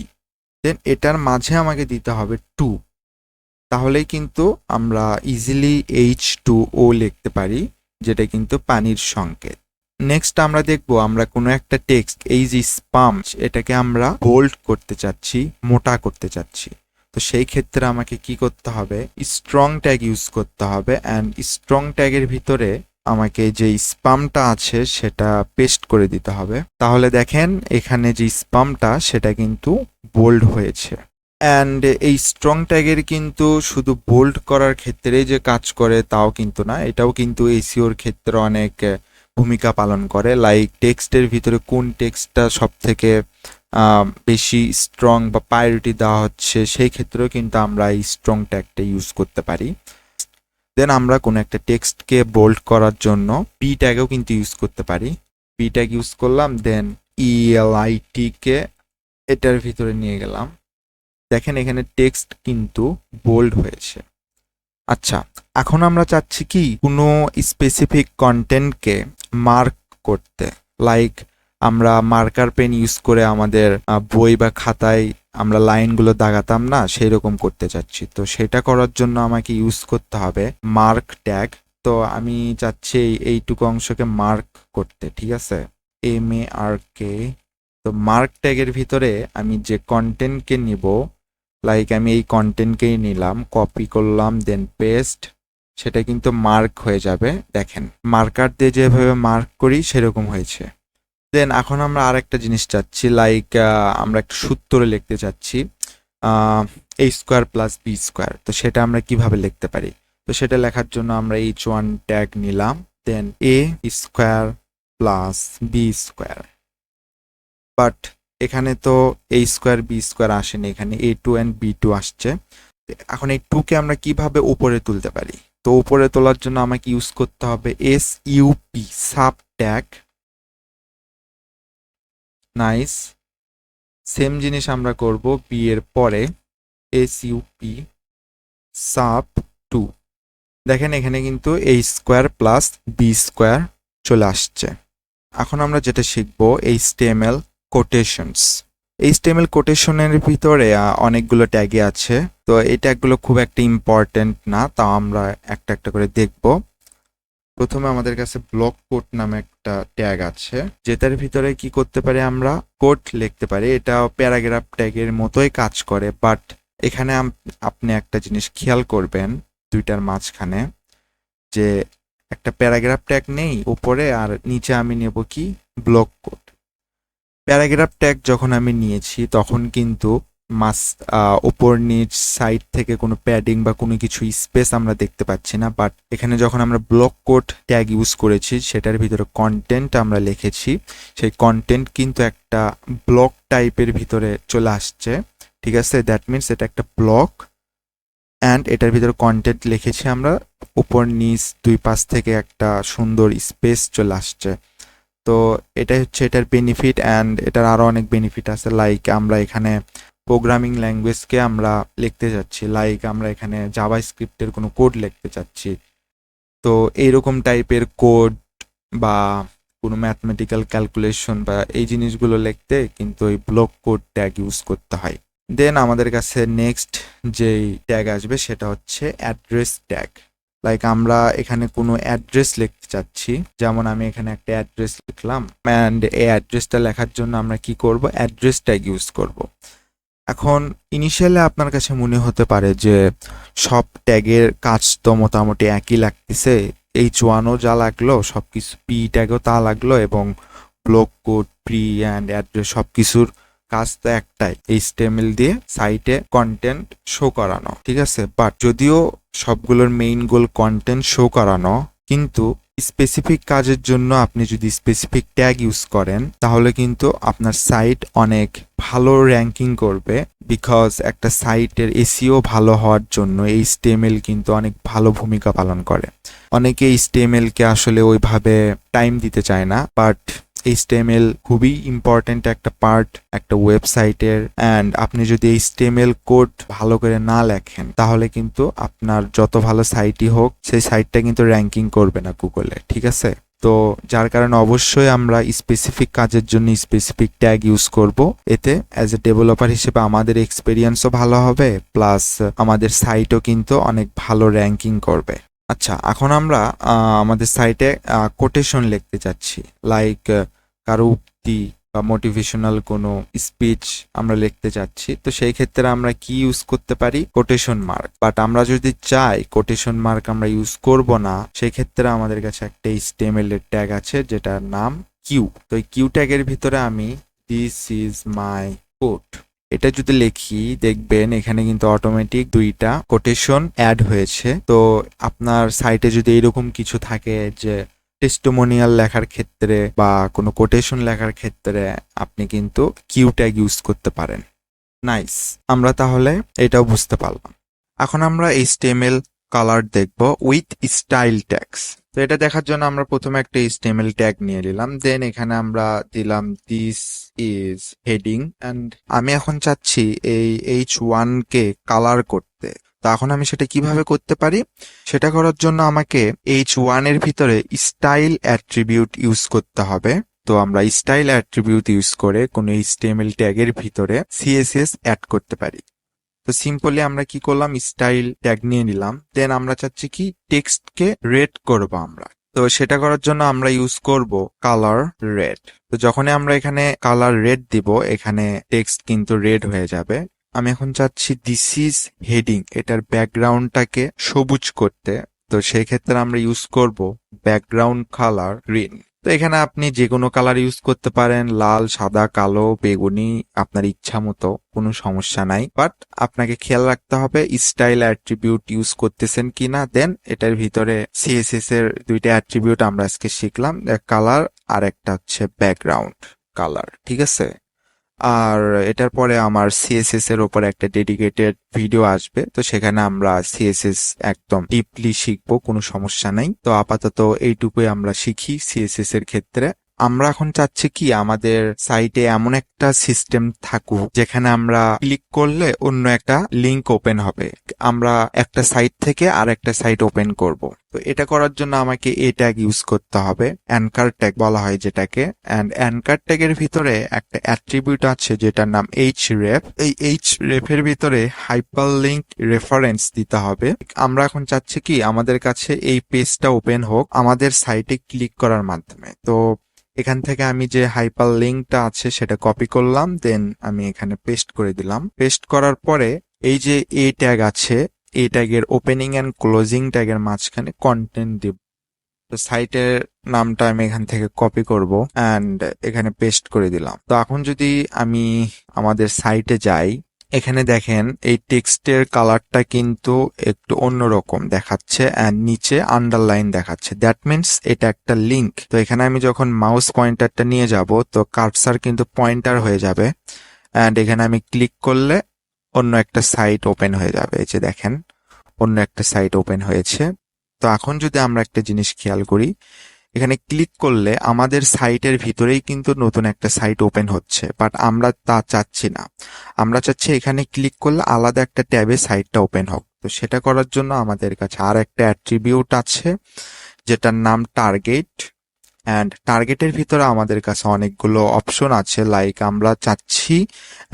দেন এটার মাঝে আমাকে দিতে হবে 2। তাহলেই কিন্তু আমরা ইজিলি H2O লিখতে পারি, যেটা কিন্তু পানির সংকেত। নেক্সট আমরা দেখব, আমরা কোনো একটা টেক্সট, এই যে স্পাম, এটাকে আমরা বোল্ড করতে চাচ্ছি, মোটা করতে চাচ্ছি। তো সেই ক্ষেত্রে আমাকে কি করতে হবে? স্ট্রং ট্যাগ ইউজ করতে হবে অ্যান্ড স্ট্রং ট্যাগের ভিতরে আমাকে যে স্পামটা আছে সেটা পেস্ট করে দিতে হবে। তাহলে দেখেন এখানে যে স্পামটা সেটা কিন্তু বোল্ড হয়েছে। অ্যান্ড এই স্ট্রং ট্যাগের কিন্তু শুধু বোল্ড করার ক্ষেত্রে যে কাজ করে তাও কিন্তু না, এটাও কিন্তু এসইওর ক্ষেত্রে অনেক ভূমিকা পালন করে। লাইক টেক্সটের ভিতরে কোন টেক্সটটা সব থেকে বেশি স্ট্রং বা প্রায়োরিটি দেওয়া হচ্ছে, সেই ক্ষেত্রেও কিন্তু আমরা এই স্ট্রং ট্যাগটা ইউজ করতে পারি। দেন আমরা কোনো একটা টেক্সটকে বোল্ড করার জন্য পি ট্যাগও কিন্তু ইউজ করতে পারি। পি ট্যাগ ইউজ করলাম, দেন ELIT কে এটার ভিতরে নিয়ে গেলাম। দেখেন এখানে টেক্সট কিন্তু বোল্ড হয়েছে। আচ্ছা, এখন আমরা চাচ্ছি কি কোনো স্পেসিফিক কন্টেন্টকে মার্ক করতে। লাইক আমরা মার্কার পেন ইউজ করে আমাদের বই বা খাতায় আমরা লাইনগুলো দাগাতাম না, সেই রকম করতে চাচ্ছি। তো সেটা করার জন্য আমাকে ইউজ করতে হবে মার্ক ট্যাগ। তো আমি চাচ্ছি এইটুকু অংশকে মার্ক করতে, ঠিক আছে, MARK। তো মার্ক ট্যাগের ভিতরে আমি যে কন্টেন্টকে নিব, লাইক আমি এই কন্টেন্টকেই নিলাম, কপি করলাম, দেন পেস্ট, সেটা কিন্তু মার্ক হয়ে যাবে। দেখেন মার্কার দিয়ে যেভাবে মার্ক করি সেরকম হয়েছে। দেন এখন আমরা আরেকটা জিনিস চাচ্ছি, লাইক আমরা একটা সূত্র লিখতে চাচ্ছি, A² + B²। তো সেটা আমরা কিভাবে লিখতে পারি? তো সেটা লেখার জন্য আমরা H1 ট্যাগ নিলাম, দেন A² + B²। বাট এখানে তো A² B² আসেনি, এখানে A2 and B2 আসছে। এখন এই 2 কে আমরা কিভাবে উপরে তুলতে পারি? তো উপরে তোলার জন্য আমাকে ইউজ করতে হবে SUP, sub tag. Nice. Same জিনিস আমরা করব B এর পরে, SUP সাব 2। দেখেন এখানে কিন্তু A² + B² চলে আসছে। এখন আমরা যেটা শিখব HTML কোটেশনস। HTML কোটেশনের ভিতরে অনেকগুলো ট্যাগে আছে। তো এই ট্যাগগুলো খুব একটা ইম্পর্টেন্ট না, তাও আমরা একটা একটা করে দেখব। প্রথমে আমাদের কাছে ব্লক কোড নামে একটা ট্যাগ আছে, যেটার ভিতরে কি করতে পারি? আমরা কোড লিখতে পারি। এটা প্যারাগ্রাফ ট্যাগের মতোই কাজ করে, বাট এখানে আপনি একটা জিনিস খেয়াল করবেন দুইটার মাঝখানে, যে একটা প্যারাগ্রাফ ট্যাগ নেই উপরে, আর নিচে আমি নেব কি ব্লক কোড। প্যারাগ্রাফ ট্যাগ যখন আমি নিয়েছি তখন কিন্তু উপর নিচ সাইড থেকে কোনো প্যাডিং বা কোনো কিছু স্পেস আমরা দেখতে পাচ্ছি না। বাট এখানে যখন আমরা ব্লক কোড ট্যাগ ইউজ করেছি, সেটার ভিতরে কন্টেন্ট আমরা লিখেছি, সেই কন্টেন্ট কিন্তু একটা ব্লক টাইপের ভিতরে চলে আসছে, ঠিক আছে। দ্যাট মিনস এটা একটা ব্লক অ্যান্ড এটার ভিতরে কন্টেন্ট লিখেছি আমরা, উপর নিচ দুই পাশ থেকে একটা সুন্দর স্পেস চলে আসছে। তো এটাই হচ্ছে এটার বেনিফিট অ্যান্ড এটার আরও অনেক বেনিফিট আছে। লাইক আমরা এখানে প্রোগ্রামিং ল্যাঙ্গুয়েজকে আমরা লিখতে চাচ্ছি, লাইক আমরা এখানে জাভাস্ক্রিপ্টের কোনো কোড লিখতে চাচ্ছি। তো এইরকম টাইপের কোড বা কোনো ম্যাথমেটিক্যাল ক্যালকুলেশন বা এই জিনিসগুলো লিখতে কিন্তু ওই ব্লক কোড ট্যাগ ইউজ করতে হয়। দেন আমাদের কাছে নেক্সট যেই ট্যাগ আসবে সেটা হচ্ছে অ্যাড্রেস ট্যাগ। লাইক আমরা এখানে কোনো অ্যাড্রেস লিখতে চাচ্ছি, যেমন আমি এখানে একটা অ্যাড্রেস লিখলাম, অ্যান্ড এই অ্যাড্রেসটা লেখার জন্য আমরা কি করব, অ্যাড্রেস ট্যাগ ইউজ করব। এখন ইনিশিয়ালি আপনার কাছে মনে হতে পারে যে সব ট্যাগের কাজ তো মোটামুটি একই লাগতেছে, H1ও যা লাগলো সবকিছু, পি ট্যাগও তা লাগলো, এবং block code, pre and address সবকিছুর কাজ তো একটাই, HTML দিয়ে সাইটে কন্টেন্ট শো করানো, ঠিক আছে। বাট যদিও সবগুলোর মেইন গোল কন্টেন্ট শো করানো, কিন্তু স্পেসিফিক কাজের জন্য আপনি যদি স্পেসিফিক ট্যাগ ইউজ করেন তাহলে কিন্তু আপনার সাইট অনেক ভালো র্যাঙ্কিং করবে, বিকজ একটা সাইটের এসইও ভালো হওয়ার জন্য HTML কিন্তু অনেক ভালো ভূমিকা পালন করে। অনেকে HTML কে আসলে ওইভাবে টাইম দিতে চায় না, বাট HTML খুবই ইম্পর্ট্যান্ট একটা পার্ট একটা ওয়েবসাইটের, অ্যান্ড আপনি যদি HTML কোড ভালো করে না লেখেন তাহলে কিন্তু আপনার যত ভালো সাইটই হোক সেই সাইটটা কিন্তু র্যাঙ্কিং করবে না গুগলে, ঠিক আছে। তো যার কারণে অবশ্যই আমরা স্পেসিফিক কাজের জন্য স্পেসিফিক ট্যাগ ইউজ করব, এতে অ্যাজ এ ডেভেলপার হিসেবে আমাদের এক্সপিরিয়েন্সও ভালো হবে, প্লাস আমাদের সাইটও কিন্তু অনেক ভালো র্যাঙ্কিং করবে। আচ্ছা, এখন আমরা আমাদের সাইটে কোটেশন লিখতে চাচ্ছি, লাইক কারো উক্তি বা মোটিভেশনাল কোনো স্পিচ আমরা লিখতে চাচ্ছি, তো সেই ক্ষেত্রে আমরা কি ইউজ করতে পারি, কোটেশন মার্ক। বাট আমরা যদি চাই কোটেশন মার্ক আমরা ইউজ করব না, সেই ক্ষেত্রে আমাদের কাছে একটা HTML এর ট্যাগ আছে যেটার নাম কিউ। তো এই কিউ ট্যাগের ভিতরে আমি দিস ইজ মাই কোট এটা যদি লিখি, দেখবেন এখানে কিন্তু অটোমেটিক দুইটা কোটেশন অ্যাড হয়েছে। তো আপনার সাইটে যদি এরকম কিছু থাকে যে টেস্টিমোনিয়াল লেখার ক্ষেত্রে বা কোনো কোটেশন লেখার ক্ষেত্রে আপনি কিন্তু কিউ ট্যাগ ইউজ করতে পারেন। নাইস, আমরা তাহলে এটাও বুঝতে পারলাম। এখন আমরা HTML কালার দেখব উইথ স্টাইল ট্যাগস। তো এটা দেখার জন্য আমরা প্রথমে একটা HTML ট্যাগ নিয়ে নিলাম, দেন এখানে আমরা দিলাম দিস ইজ হেডিং, অ্যান্ড আমি এখন চাচ্ছি এই H1 কে কালার করতে। তো এখন আমি সেটা কিভাবে করতে পারি, সেটা করার জন্য আমাকে H1 এর ভিতরে স্টাইল অ্যাট্রিবিউট ইউজ করতে হবে। তো আমরা স্টাইল অ্যাট্রিবিউট ইউজ করে কোনো HTML ট্যাগের ভিতরে CSS অ্যাড করতে পারি। তো সিম্পলি আমরা কি করলাম, স্টাইল ট্যাগ নিয়ে নিলাম, দেন আমরা চাচ্ছি কি টেক্সটকে রেড করব আমরা। তো সেটা করার জন্য আমরা ইউজ করব কালার রেড। তো যখনই আমরা এখানে কালার রেড দিব, এখানে টেক্সট কিন্তু রেড হয়ে যাবে। আমি এখন চাচ্ছি দিস ইজ হেডিং, এটার ব্যাকগ্রাউন্ডটাকে সবুজ করতে। তো সেই ক্ষেত্রে আমরা ইউজ করব ব্যাকগ্রাউন্ড কালার গ্রিন। তো এখানে আপনি যে কোনো কালার ইউজ করতে পারেন, লাল, সাদা, কালো, বেগুনি, আপনার ইচ্ছা মতো, কোনো সমস্যা নাই। বাট আপনাকে খেয়াল রাখতে হবে স্টাইল অ্যাট্রিবিউট ইউজ করতেছেন কিনা। দেন এটার ভিতরে CSS এর দুইটা অ্যাট্রিবিউট আমরা আজকে শিখলাম, কালার আর একটা হচ্ছে ব্যাকগ্রাউন্ড কালার, ঠিক আছে। আর এটার পরে আমার CSS এর উপর একটা ডেডিকেটেড ভিডিও আসবে, তো সেখানে আমরা CSS একদম ডিপলি শিখবো, কোনো সমস্যা নাই। তো আপাতত এইটুকুই আমরা শিখি CSS এর ক্ষেত্রে। আমরা এখন চাচ্ছি কি আমাদের সাইটে এমন একটা সিস্টেম থাকুক যেখানে আমরা ক্লিক করলে অন্য একটা লিংক ওপেন হবে, আমরা একটা সাইট থেকে আর একটা সাইট ওপেন করব। তো এটা করার জন্য আমাকে এই ট্যাগ ইউজ করতে হবে, অ্যানকার ট্যাগ বলা হয় যেটাকে। অ্যান্ড অ্যানকার ট্যাগের ভিতরে একটা অ্যাট্রিবিউট আছে যেটার নাম href। এই href এর ভিতরে হাইপারলিংক রেফারেন্স দিতে হবে। আমরা এখন চাচ্ছি কি আমাদের কাছে এই পেজটা ওপেন হোক আমাদের সাইটে ক্লিক করার মাধ্যমে। তো এখান থেকে আমি যে হাইপার লিঙ্কটা আছে সেটা কপি করলাম, দেন আমি এখানে পেস্ট করে দিলাম। পেস্ট করার পরে এই যে এ ট্যাগ আছে, এ ট্যাগের ওপেনিং এন্ড ক্লোজিং ট্যাগের মাঝখানে কন্টেন্ট দিব। তো সাইটের নামটা আমি এখান থেকে কপি করব অ্যান্ড এখানে পেস্ট করে দিলাম। তো এখন যদি আমি আমাদের সাইটে যাই, এখানে দেখেন এই টেক্সটের কালারটা কিন্তু একটু অন্যরকম দেখাচ্ছে অ্যান্ড নিচে আন্ডারলাইন দেখাচ্ছে, দ্যাট মিনস এটা একটা লিংক। তো এখানে আমি যখন মাউস পয়েন্টারটা নিয়ে যাব তো কার্সার কিন্তু পয়েন্টার হয়ে যাবে, অ্যান্ড এখানে আমি ক্লিক করলে অন্য একটা সাইট ওপেন হয়ে যাবে। এই যে দেখেন অন্য একটা সাইট ওপেন হয়েছে। তো এখন যদি আমরা একটা জিনিস খেয়াল করি, এখানে ক্লিক করলে আমাদের সাইটের ভিতরেই কিন্তু নতুন একটা সাইট ওপেন হচ্ছে, বাট আমরা তা চাচ্ছি না। আমরা চাচ্ছি এখানে ক্লিক করলে আলাদা একটা ট্যাবে সাইটটা ওপেন হোক। তো সেটা করার জন্য আমাদের কাছে আর একটা অ্যাট্রিবিউট আছে যেটার নাম টার্গেট। অ্যান্ড টার্গেটের ভিতরে আমাদের কাছে অনেকগুলো অপশন আছে, লাইক আমরা চাচ্ছি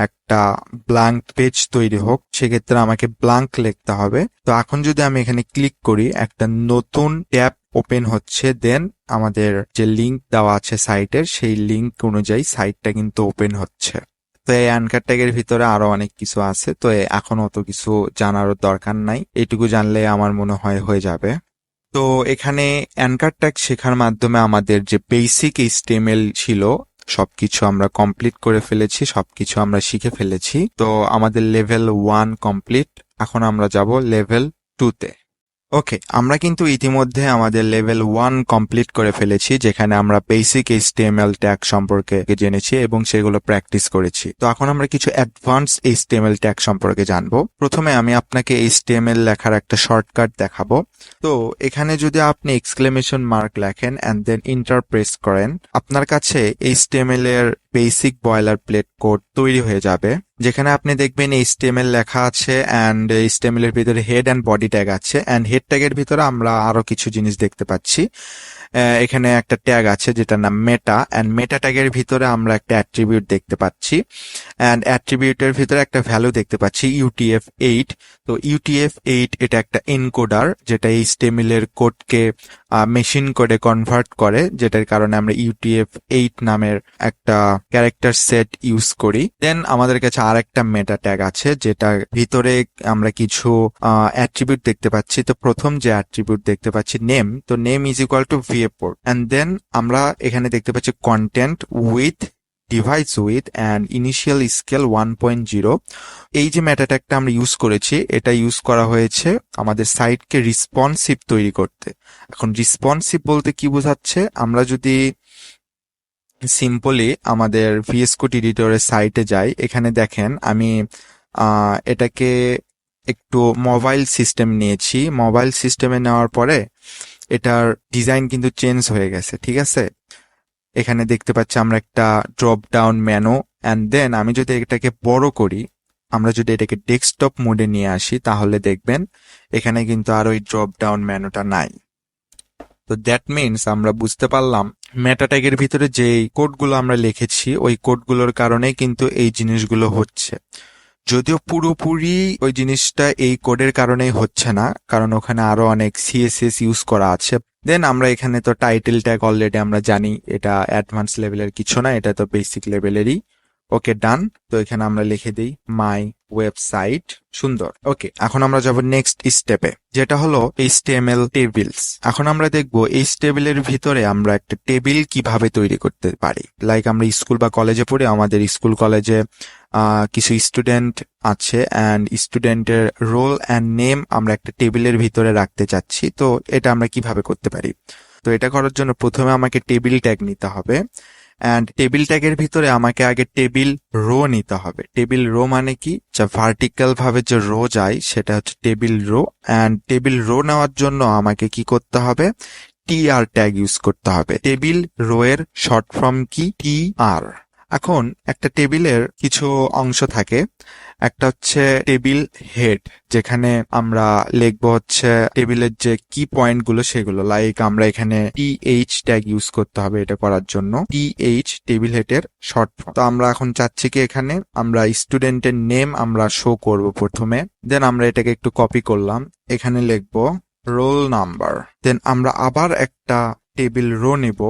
একটা ব্ল্যাঙ্ক পেজ তৈরি হোক, সেক্ষেত্রে আমাকে ব্ল্যাঙ্ক লিখতে হবে। তো এখন যদি আমি এখানে ক্লিক করি, একটা নতুন ট্যাব ওপেন হচ্ছে, দেন আমাদের যে লিঙ্ক দেওয়া আছে সাইটের, সেই লিঙ্ক অনুযায়ী সাইটটা কিন্তু ওপেন হচ্ছে। তো এই অ্যানকার ট্যাগের ভিতরে আরো অনেক কিছু আছে, তো এখন অত কিছু জানারও দরকার নাই, এইটুকু জানলে আমার মনে হয় হয়ে যাবে। তো এখানে অ্যানকার ট্যাগ শেখার মাধ্যমে আমাদের যে বেসিক এইচটিএমএল ছিল সবকিছু আমরা কমপ্লিট করে ফেলেছি, সবকিছু আমরা শিখে ফেলেছি। তো আমাদের লেভেল 1 কমপ্লিট। এখন আমরা যাব লেভেল 2-তে। ওকে, আমরা কিন্তু ইতিমধ্যে আমাদের লেভেল 1 কমপ্লিট করে ফেলেছি, যেখানে আমরা বেসিক এইচটিএমএল ট্যাগ সম্পর্কে জেনেছি এবং সেগুলো প্র্যাকটিস করেছি। তো এখন আমরা কিছু অ্যাডভান্স এইচটিএমএল ট্যাগ সম্পর্কে জানবো। প্রথমে আমি আপনাকে এইচটিএমএল লেখার একটা শর্টকাট দেখাবো। তো এখানে যদি আপনি এক্সক্লেমেশন মার্ক লেখেন অ্যান্ড দেন ইন্টার প্রেস করেন, আপনার কাছে এইচটিএমএল এর বেসিক বয়লার প্লেট কোড তৈরি হয়ে যাবে, যেখানে আপনি দেখবেন এইচটিএমএল লেখা আছে অ্যান্ড এইচটিএমএল এর ভিতরে হেড অ্যান্ড বডি ট্যাগ আছে, অ্যান্ড হেড ট্যাগের ভিতরে আমরা আরো কিছু জিনিস দেখতে পাচ্ছি। এখানে একটা ট্যাগ আছে যেটার নাম মেটা, অ্যান্ড মেটা ট্যাগের ভিতরে আমরা একটা অ্যাট্রিবিউট দেখতে পাচ্ছি, অ্যান্ড অ্যাট্রিবিউটের ভিতরে একটা ভ্যালু দেখতে পাচ্ছি UTF-8। তো UTF-8 এটা একটা এনকোডার, যেটা এইচটিএমএল এর কোডকে মেশিন কোডে কনভার্ট করে, যেটার কারণে আমরা UTF-8 নামের একটা ক্যারেক্টার সেট ইউজ করি। দেন আমাদের কাছে আর একটা মেটা ট্যাগ আছে, যেটা ভিতরে আমরা কিছু অ্যাট্রিবিউট দেখতে পাচ্ছি। তো প্রথম যে অ্যাট্রিবিউট দেখতে পাচ্ছি নেম, তো name is equal to viewport, and then আমরা এখানে দেখতে পাচ্ছি content width device width and initial scale 1.0। এই যে মেটা ট্যাগটা আমরা ইউজ করেছি, এটা ইউজ করা হয়েছে আমাদের সাইটকে রিসপন্সিভ তৈরি করতে। এখন রিসপন্সিভ বলতে কি বোঝাচ্ছে, আমরা যদি সিম্পলি আমাদের VS Code এডিটরের সাইটে যাই, এখানে দেখেন আমি এটাকে একটু মোবাইল সিস্টেম নিয়েছি। মোবাইল সিস্টেমে নেওয়ার পরে এটার ডিজাইন কিন্তু চেঞ্জ হয়ে গেছে, ঠিক আছে। এখানে দেখতে পাচ্ছি আমরা একটা drop down menu, and then আমি যদি এটাকে বড় করি, আমরা যদি এটাকে ডেস্কটপ মোডে নিয়ে আসি, তাহলে দেখবেন এখানে কিন্তু আর ওই ড্রপ ডাউন মেনুটা নাই। তো দ্যাট মিনস আমরা বুঝতে পারলাম মেটা ট্যাগের ভিতরে যে কোডগুলো আমরা লিখেছি, ওই কোডগুলোর কারণেই কিন্তু এই জিনিসগুলো হচ্ছে। যদিও পুরোপুরি ওই জিনিসটা এই কোডের কারণেই হচ্ছে না, কারণ ওখানে আরো অনেক CSS ইউজ করা আছে। দেন আমরা এখানে তো টাইটেল ট্যাগ অলরেডি আমরা জানি, এটা অ্যাডভান্স লেভেলের কিছু না, এটা তো বেসিক লেভেলেরই। ওকে, ডান। তো এখানে আমরা লিখে দিই মাই ওয়েবসাইট। সুন্দর। ওকে, এখন আমরা যাব নেক্সট স্টেপে, যেটা হলো HTML টেবিলস। এখন আমরা দেখব HTML এর ভিতরে আমরা একটা টেবিল কিভাবে তৈরি করতে পারি। লাইক আমরা স্কুল বা কলেজে পড়ি, আমাদের স্কুল কলেজে কিছু স্টুডেন্ট আছে, অ্যান্ড স্টুডেন্টের রোল অ্যান্ড নেম আমরা একটা টেবিলের ভিতরে রাখতে চাচ্ছি। তো এটা আমরা কিভাবে করতে পারি? তো এটা করার জন্য প্রথমে আমাকে টেবিল ট্যাগ নিতে হবে, অ্যান্ড টেবিল ট্যাগের ভিতরে আমাকে আগে টেবিল রো নিতে হবে। টেবিল রো মানে কি, যা ভার্টিক্যাল ভাবে যে রো যায় সেটা হচ্ছে table row. And table row নেওয়ার জন্য আমাকে কি করতে হবে, TR ট্যাগ ইউজ করতে হবে। টেবিল রো এর শর্ট ফর্ম কি, TR। এখন একটা টেবিলের কিছু অংশ থাকে, একটা হচ্ছে টেবিল হেড, যেখানে আমরা লিখবো হচ্ছে টেবিলের যে কি পয়েন্ট গুলো সেগুলো। লাইক আমরা এখানে TH ট্যাগ ইউজ করতে হবে এটা করার জন্য। TH টেবিল হেডের শর্ট ফর্ম। তো আমরা এখন চাচ্ছি কি এখানে আমরা স্টুডেন্টের নেম আমরা শো করব প্রথমে, দেন আমরা এটাকে একটু কপি করলাম, এখানে লিখবো রোল নাম্বার। দেন আমরা আবার একটা টেবিল রো নিব,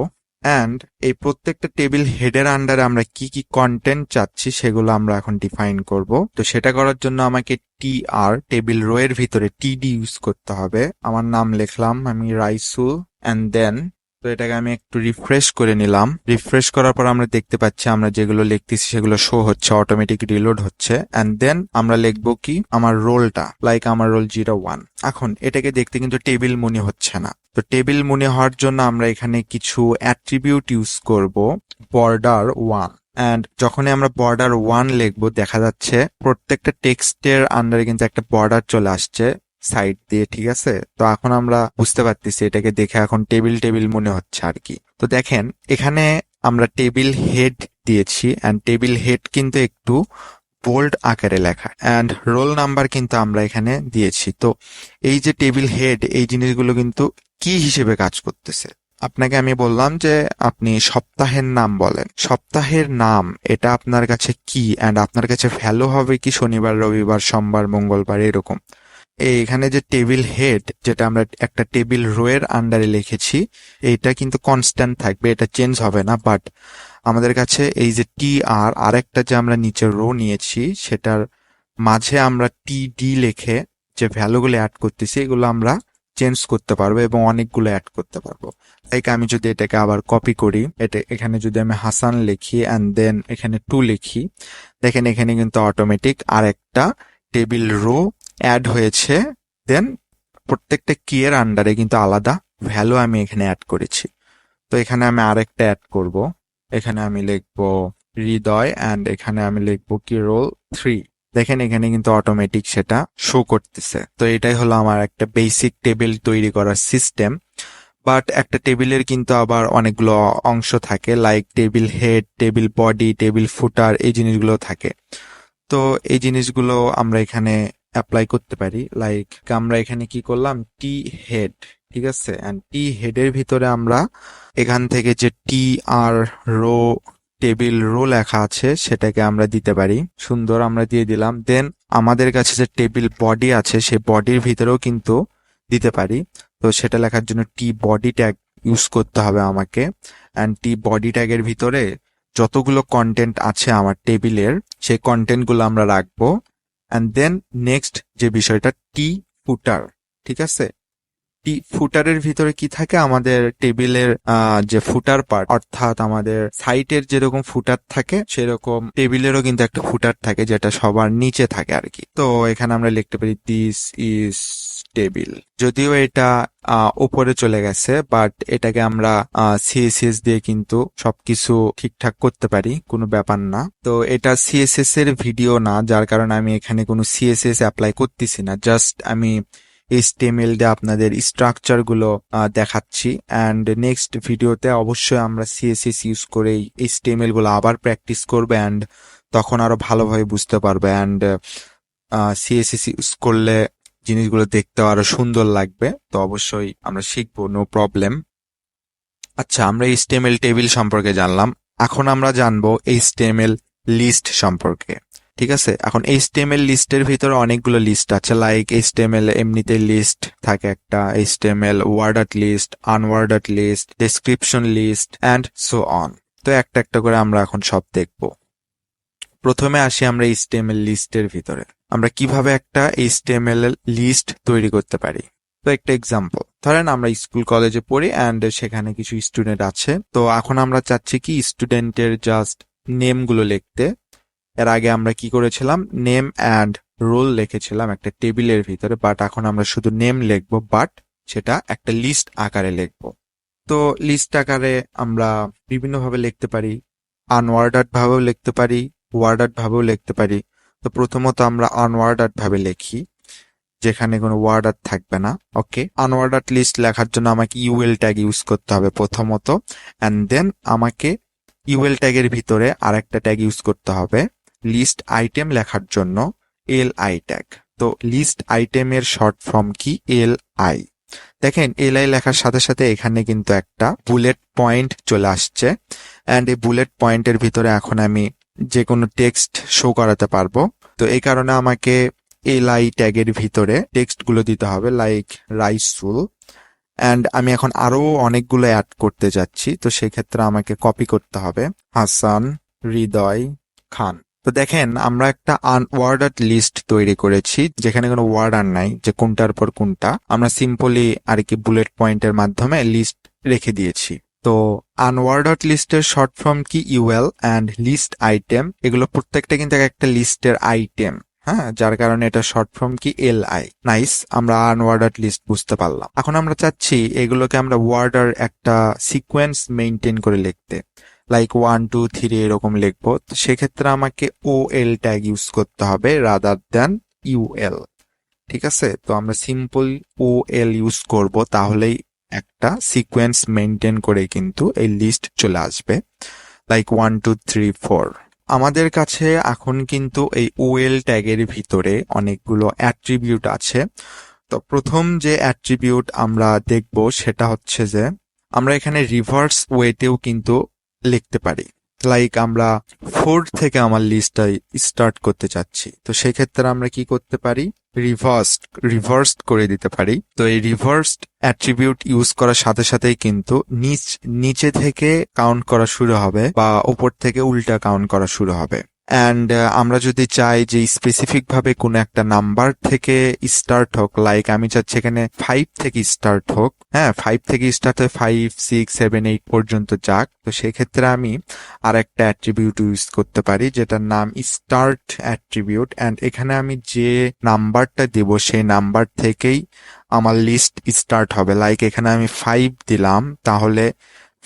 অ্যান্ড এই প্রত্যেকটা টেবিল হেডের আন্ডারে আমরা কি কি কন্টেন্ট চাচ্ছি সেগুলো আমরা এখন ডিফাইন করব। তো সেটা করার জন্য আমাকে TR টেবিল রো এর ভিতরে TD ইউজ করতে হবে। আমার নাম লিখলাম আমি রাইসুল, অ্যান্ড দেন তো এটাকে আমি একটু রিফ্রেশ করে নিলাম। রিফ্রেশ করার পর আমরা দেখতে পাচ্ছি আমরা যেগুলো লিখতেছি সেগুলো শো হচ্ছে, অটোমেটিক রিলোড হচ্ছে। অ্যান্ড দেন আমরা লিখবো কি আমার রোলটা, লাইক আমার রোল 01। এখন এটাকে দেখতে কিন্তু টেবিল মনে হচ্ছে না। তো টেবিল মনে হওয়ার জন্য আমরা এখানে কিছু অ্যাট্রিবিউট ইউজ করব, বর্ডার 1। অ্যান্ড যখনই আমরা বর্ডার 1 লিখবো, দেখা যাচ্ছে প্রত্যেকটা টেক্সটের আন্ডারে কিন্তু একটা বর্ডার চলে আসছে সাইড দিয়ে, ঠিক আছে। তো এখন আমরা বুঝতে পারতেছি এটাকে দেখে এখন টেবিল টেবিল মনে হচ্ছে আর কি। তো দেখেন এখানে আমরা টেবিল হেড দিয়েছি, অ্যান্ড টেবিল হেড কিন্তু একটু বোল্ড আকারে লেখা, অ্যান্ড রোল নাম্বার কিন্তু আমরা এখানে দিয়েছি। তো এই যে টেবিল হেড, এই জিনিসগুলো কিন্তু কি হিসেবে কাজ করতেছে, আপনাকে আমি বললাম যে আপনি সপ্তাহের নাম বলেন, সপ্তাহের নাম এটা আপনার কাছে কি অ্যান্ড আপনার কাছে ভ্যালু হবে কি শনিবার, রবিবার, সোমবার, মঙ্গলবার এরকম। এখানে যে টেবিল হেড, যেটা আমরা একটা টেবিল রো এর আন্ডারে লিখেছি, এইটা কিন্তু কনস্ট্যান্ট থাকবে, এটা চেঞ্জ হবে না। বাট আমাদের কাছে এই যে টি আর আরেকটা যে আমরা নিচে রো নিয়েছি, সেটার মাঝে আমরা টি ডি লিখে যে ভ্যালুগুলো অ্যাড করতেছি, এগুলো আমরা চেঞ্জ করতে পারবো এবং অনেকগুলো অ্যাড করতে পারবো। লাইক আমি যদি এটাকে আবার কপি করি, এটা এখানে যদি আমি হাসান লিখি অ্যান্ড দেন এখানে 2 লিখি, দেখেন এখানে কিন্তু অটোমেটিক আরেকটা টেবিল রো অ্যাড হয়েছে। দেন প্রত্যেকটা কি এর আন্ডারে কিন্তু আলাদা ভ্যালু আমি এখানে অ্যাড করেছি। তো এখানে আমি আরেকটা অ্যাড করব, এখানে আমি লিখবো হৃদয় অ্যান্ড এখানে আমি লিখবো কি রোল 3। দেখেন এখানে কিন্তু অটোমেটিক সেটা শো করতেছে। তো এটাই হলো আমার একটা বেসিক টেবিল তৈরি করার সিস্টেম। বাট একটা টেবিলের কিন্তু আবার অনেকগুলো অংশ থাকে, like table head, table body, table footer, এই জিনিসগুলো থাকে। তো এই জিনিসগুলো আমরা এখানে অ্যাপ্লাই করতে পারি। লাইক আমরা এখানে কি করলাম, টি হেড, ঠিক আছে, এন্ড টি হেডের ভিতরে আমরা এখান থেকে যে টি আর রো, টেবিল রো লেখা আছে সেটাকে আমরা দিতে পারি। সুন্দর, আমরা দিয়ে দিলাম। দেন আমাদের কাছে যে টেবিল বডি আছে সেই বডির ভিতরেও কিন্তু দিতে পারি। তো সেটা লেখার জন্য টি বডি ট্যাগ ইউজ করতে হবে আমাকে। অ্যান্ড টি বডি ট্যাগের ভিতরে যতগুলো কন্টেন্ট আছে আমার টেবিলের, সেই কন্টেন্টগুলো আমরা রাখবো। অ্যান্ড দেন নেক্সট যে বিষয়টা, টি ফুটার, ঠিক আছে। টি ফুটারের ভিতরে কি থাকে, আমাদের টেবিলের যে ফুটার পার্ট, অর্থাৎ আমাদের সাইটের যেরকম ফুটার থাকে সেরকম টেবিলেরও কিন্তু একটা ফুটার থাকে, যেটা সবার নিচে থাকে আর কি। তো এখানে আমরা লিখতে পারি দিস ইজ টেবিল। যদিও এটা উপরে চলে গেছে, বাট এটাকে আমরা সিএসএস দিয়ে কিন্তু সবকিছু ঠিকঠাক করতে পারি, কোনো ব্যাপার না। তো এটা সিএসএস এর ভিডিও না, যার কারণে আমি এখানে কোনো সিএসএস অ্যাপ্লাই করতেছি না। জাস্ট আমি HTML দিয়ে আপনাদের স্ট্রাকচার গুলো দেখাচ্ছি। অ্যান্ড নেক্সট ভিডিওতে অবশ্যই আমরা সিএসএস ইউজ করে HTML গুলো আবার প্র্যাকটিস করবো, অ্যান্ড তখন আরো ভালোভাবে বুঝতে পারবে। অ্যান্ড সিএসএস ইউজ করলে জিনিসগুলো দেখতে আরো সুন্দর লাগবে। তো অবশ্যই আমরা শিখবো, নো প্রবলেম। আচ্ছা, আমরা HTML টেবিল সম্পর্কে জানলাম। এখন আমরা জানবো HTML লিস্ট সম্পর্কে। ঠিক আছে, এখন HTML লিস্টের ভিতরে অনেকগুলো লিস্ট আছে, লাইক HTML এমনিতে লিস্ট থাকে একটা, HTML ordered list, unordered list, description list and so on. তো একটা একটা করে আমরা এখন সব দেখবো। প্রথমে আসি আমরা HTML লিস্টের ভিতরে। আমরা কিভাবে একটা HTML লিস্ট তৈরি করতে পারি। তো একটা এক্সাম্পল ধরেন, আমরা স্কুল কলেজে পড়ি অ্যান্ড সেখানে কিছু স্টুডেন্ট আছে। তো এখন আমরা চাচ্ছি কি স্টুডেন্টের জাস্ট নেম গুলো লিখতে। এর আগে আমরা কি করেছিলাম, নেম অ্যান্ড রোল লিখেছিলাম একটা টেবিলের ভিতরে, বাট এখন আমরা শুধু নেম লিখবো, বাট সেটা একটা লিস্ট আকারে লিখবো। তো লিস্ট আকারে আমরা বিভিন্নভাবে লিখতে পারি, আনওয়ার্ডার ভাবেও লিখতে পারি, ওয়ার্ডার ভাবেও লিখতে পারি। তো প্রথমত আমরা আনওয়ার্ডার ভাবে লিখি, যেখানে কোনো ওয়ার্ডার থাকবে না। ওকে, আনওয়ার্ডার লিস্ট লেখার জন্য আমাকে ইউএল ট্যাগ ইউজ করতে হবে প্রথমত, অ্যান্ড দেন আমাকে ইউএল ট্যাগের ভিতরে আরেকটা ট্যাগ ইউজ করতে হবে লিস্ট আইটেম লেখার জন্য, এলআই ট্যাগ। তো লিস্ট আইটেমের শর্ট ফর্ম কি, এলআই। দেখেন এলআই লেখার সাথে সাথে এখানে কিন্তু একটা বুলেট পয়েন্ট চলে আসছে, অ্যান্ড এই বুলেট পয়েন্টের ভিতরে এখন আমি যে কোনো টেক্সট শো করাতে পারবো। তো এই কারণে আমাকে এলআই ট্যাগের ভিতরে টেক্সট গুলো দিতে হবে, লাইক রাইসুল। অ্যান্ড আমি এখন আরো অনেকগুলো অ্যাড করতে যাচ্ছি, তো সেক্ষেত্রে আমাকে কপি করতে হবে হাসান, হৃদয়, খান। তো দেখেন আমরা একটা আনওয়ার্ডার লিস্ট তৈরি করেছি, যেখানে কোনো ওয়ার্ডার নাই যে কোনটার পর কোনটা, আমরা সিম্পলি আর কি বুলেট পয়েন্টের মাধ্যমে লিস্ট রেখে দিয়েছি। তো আনওয়ার্ডার লিস্টের শর্ট ফর্ম কি, ইউএল, অ্যান্ড লিস্ট আইটেম, এগুলো প্রত্যেকটা কিন্তু একটা লিস্টের আইটেম। হ্যাঁ, যার কারণে এটা শর্ট ফর্ম কি, এলআই। নাইস, আমরা আনওয়ার্ডার লিস্ট বুঝতে পারলাম। এখন আমরা চাচ্ছি এগুলোকে আমরা ওয়ার্ডার একটা সিকোয়েন্স মেনটেন করে লিখতে, লাইক 1 2 3 এরকম লিখবো। তো সেক্ষেত্রে আমাকে ওএল ট্যাগ ইউজ করতে হবে রাদার দ্যান ইউএল। ঠিক আছে, তো আমরা সিম্পল ওএল ইউজ করব, তাহলেই একটা সিকোয়েন্স মেনটেন করে কিন্তু এই লিস্ট চলে আসবে, লাইক 1 2 3 4। আমাদের কাছে এখন কিন্তু এই ওএল ট্যাগের ভিতরে অনেকগুলো অ্যাট্রিবিউট আছে। তো প্রথম যে অ্যাট্রিবিউট আমরা দেখব সেটা হচ্ছে যে আমরা এখানে রিভার্স ওয়েতেও কিন্তু লিখতে পারি। লাইক আমরা 4 থেকে আমার লিস্টটা স্টার্ট করতে চাচ্ছি, তো সেক্ষেত্রে আমরা কি করতে পারি, রিভার্সড করে দিতে পারি। তো এই রিভার্সড অ্যাট্রিবিউট ইউজ করার সাথে সাথেই কিন্তু নিচে থেকে কাউন্ট করা শুরু হবে বা উপর থেকে উল্টা কাউন্ট করা শুরু হবে। অ্যান্ড আমরা যদি চাই যে স্পেসিফিক ভাবে কোনো একটা নাম্বার থেকে স্টার্ট হোক, লাইক আমি চাচ্ছি এখানে 5 থেকে স্টার্ট হোক, হ্যাঁ 5 থেকে স্টার্ট হয় 5, 6, 7, 8 পর্যন্ত যাক, তো সেক্ষেত্রে আমি আর একটা অ্যাট্রিবিউট ইউজ করতে পারি যেটার নাম স্টার্ট অ্যাট্রিবিউট। অ্যান্ড এখানে আমি যে নাম্বারটা দেব সেই নাম্বার থেকেই আমার লিস্ট স্টার্ট হবে। লাইক এখানে আমি 5 দিলাম, তাহলে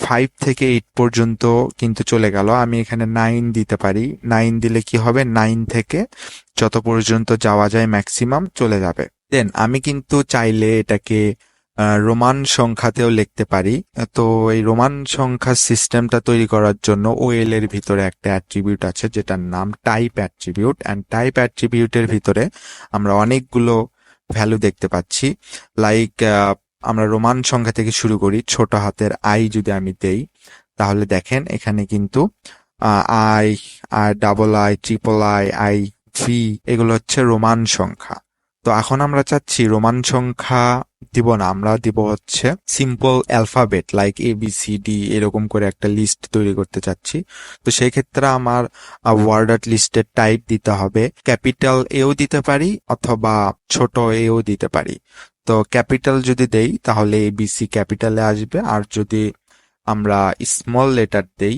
5 থেকে 8 পর্যন্ত কিন্তু চলে গেল। আমি এখানে 9 দিতে পারি, 9 দিলে কি হবে, 9 থেকে যত পর্যন্ত যাওয়া যায় ম্যাক্সিমাম চলে যাবে। দেন আমি কিন্তু চাইলে এটাকে রোমান সংখ্যাতেও লিখতে পারি। তো এই রোমান সংখ্যার সিস্টেমটা তৈরি করার জন্য ওএল এর ভিতরে একটা অ্যাট্রিবিউট আছে যেটার নাম টাইপ অ্যাট্রিবিউট। অ্যান্ড টাইপ অ্যাট্রিবিউটের ভিতরে আমরা অনেকগুলো ভ্যালু দেখতে পাচ্ছি। লাইক আমরা রোমান সংখ্যা থেকে শুরু করি, ছোট হাতের আই যদি আমি দেই, তাহলে দেখেন এখানে কিন্তু আই, আর double I, triple I, I V, এগুলো হচ্ছে রোমান সংখ্যা। তো এখন আমরা চাচ্ছি রোমান সংখ্যা দিব না, আমরা দিব হচ্ছে simple alphabet, like A B C D, এরকম করে একটা লিস্ট তৈরি করতে চাচ্ছি। তো সেই ক্ষেত্রে আমার ওয়ার্ড আর্ট লিস্টের টাইপ দিতে হবে ক্যাপিটাল এও দিতে পারি অথবা ছোট এও দিতে পারি। তো ক্যাপিটাল যদি দেই তাহলে এবিসি ক্যাপিটালে আসবে, আর যদি আমরা স্মল লেটার দেই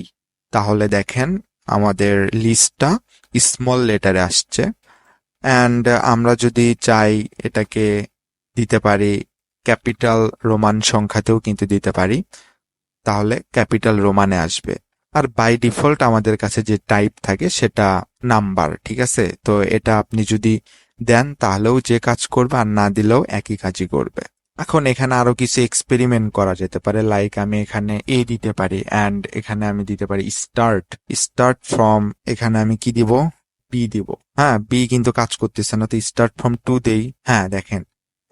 তাহলে দেখেন আমাদের লিস্টটা স্মল লেটারে আসছে। অ্যান্ড আমরা যদি চাই এটাকে দিতে পারি ক্যাপিটাল রোমান সংখ্যাতেও কিন্তু দিতে পারি, তাহলে ক্যাপিটাল রোমানে আসবে। আর বাই ডিফল্ট আমাদের কাছে যে টাইপ থাকে সেটা নাম্বার, ঠিক আছে। তো এটা আপনি যদি দেন তাহলেও যে কাজ করবে, আর না দিলেও একই কাজই করবে। এখন এখানে আরো কিছু এক্সপেরিমেন্ট করা যেতে পারে, লাইক আমি এখানে এ দিতে পারি, অ্যান্ড এখানে আমি দিতে পারি স্টার্ট ফ্রম, এখানে আমি কি দিব, বি দিব। হ্যাঁ, বি কিন্তু কাজ করতেছে না, তো স্টার্ট ফ্রম 2 দেই। হ্যাঁ দেখেন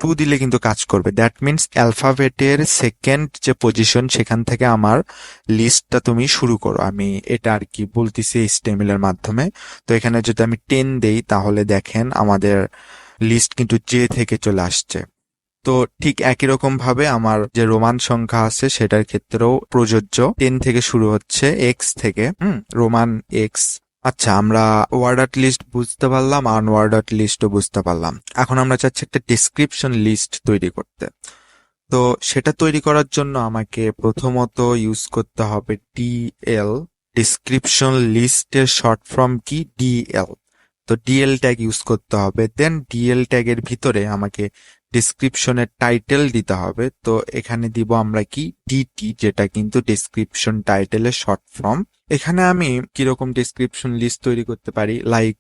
2 দিলে কিন্তু কাজ করবে। দ্যাট মিনস অ্যালফাবেটের সেকেন্ড যে পজিশন সেখান থেকে আমার লিস্টটা তুমি শুরু করো। আমি এটা আর কি বলতেছি HTML এর মাধ্যমে। তো এখানে যদি আমি 10 দেই তাহলে দেখেন আমাদের লিস্ট কিন্তু জে থেকে চলে আসছে। তো ঠিক একই রকম ভাবে আমার যে রোমান সংখ্যা আছে সেটার ক্ষেত্রেও প্রযোজ্য। 10 থেকে শুরু হচ্ছে, এক্স থেকে, রোমান এক্স। আচ্ছা, আমরা ওয়ার্ড আর্ট লিস্ট বুঝতে পারলাম, আনওয়ার্ড আর্ট লিস্টও বুঝতে পারলাম। এখন আমরা চাচ্ছি একটা ডেসক্রিপশন লিস্ট তৈরি করতে। তো সেটা তৈরি করার জন্য আমাকে প্রথমত ইউজ করতে হবে ডিএল, ডেসক্রিপশন লিস্টের শর্ট ফর্ম কি, ডিএল। তো ডিএল ট্যাগ ইউজ করতে হবে। দেন ডিএল ট্যাগের ভিতরে আমাকে ডেসক্রিপশনের টাইটেল দিতে হবে। তো এখানে দিব আমরা কি, ডিটি, যেটা কিন্তু ডেসক্রিপশন টাইটেলের শর্ট ফর্ম। এখানে আমি কিরকম ডেসক্রিপশন লিস্ট তৈরি করতে পারি, লাইক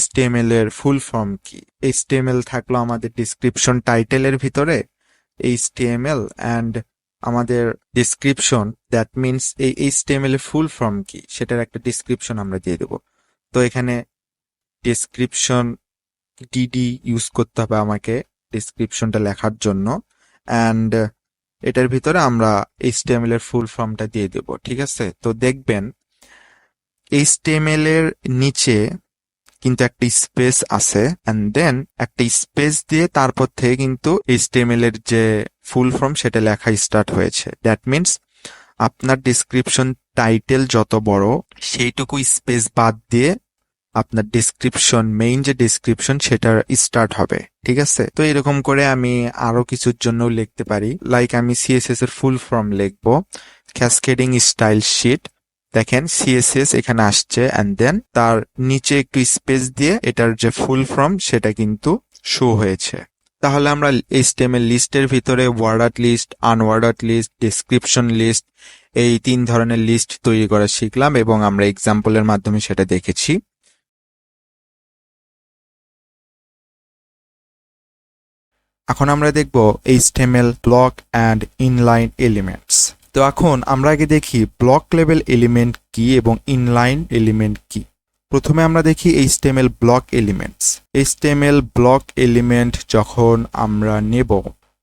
HTML এর ফুল ফর্ম কি, HTML থাকলো আমাদের ডেসক্রিপশন টাইটেলের ভিতরে HTML, অ্যান্ড আমাদের ডেসক্রিপশন, দ্যাট মিনস এই HTML এর ফুল ফর্ম কি সেটার একটা ডেসক্রিপশন আমরা দিয়ে দেব। তো এখানে ডেসক্রিপশন ডিডি ইউজ করতে হবে আমাকে ডেসক্রিপশনটা লেখার জন্য, অ্যান্ড এটার ভিতরে আমরা HTML এর ফুল ফর্মটা দিয়ে দেব, ঠিক আছে। তো দেখবেন HTML এর নিচে কিন্তু একটা স্পেস আছে, অ্যান্ড দেন একটা স্পেস দিয়ে তারপর থেকে কিন্তু HTML এর যে ফুল ফর্ম সেটা লেখা স্টার্ট হয়েছে। দ্যাট মিনস আপনার ডেসক্রিপশন টাইটেল যত বড় সেইটুকু স্পেস বাদ দিয়ে আপনার ডেসক্রিপশন, মেইন যে ডেসক্রিপশন সেটা স্টার্ট হবে, ঠিক আছে। তো এরকম করে আমি আরো কিছুর জন্য লিখতে পারি, লাইক আমি সিএসএস এর ফুল ফর্ম লিখবো ক্যাসকেডিং স্টাইল শিট। দেখেন সিএসএস এখানে আসছে, অ্যান্ড দেন তার নিচে একটু স্পেস দিয়ে এটার যে ফুল ফর্ম সেটা কিন্তু শো হয়েছে। তাহলে আমরা HTML লিস্টের ভিতরে ordered list, unordered list, description list, এই 3 ধরনের লিস্ট তৈরি করা শিখলাম, এবং আমরা এক্সাম্পলের মাধ্যমে সেটা দেখেছি। এখন আমরা দেখব HTML block and inline elements. তো এখন আমরা আগে দেখি ব্লক লেভেল এলিমেন্ট কি এবং ইনলাইন এলিমেন্ট কি। প্রথমে আমরা দেখি HTML block elements. HTML block element যখন আমরা নেব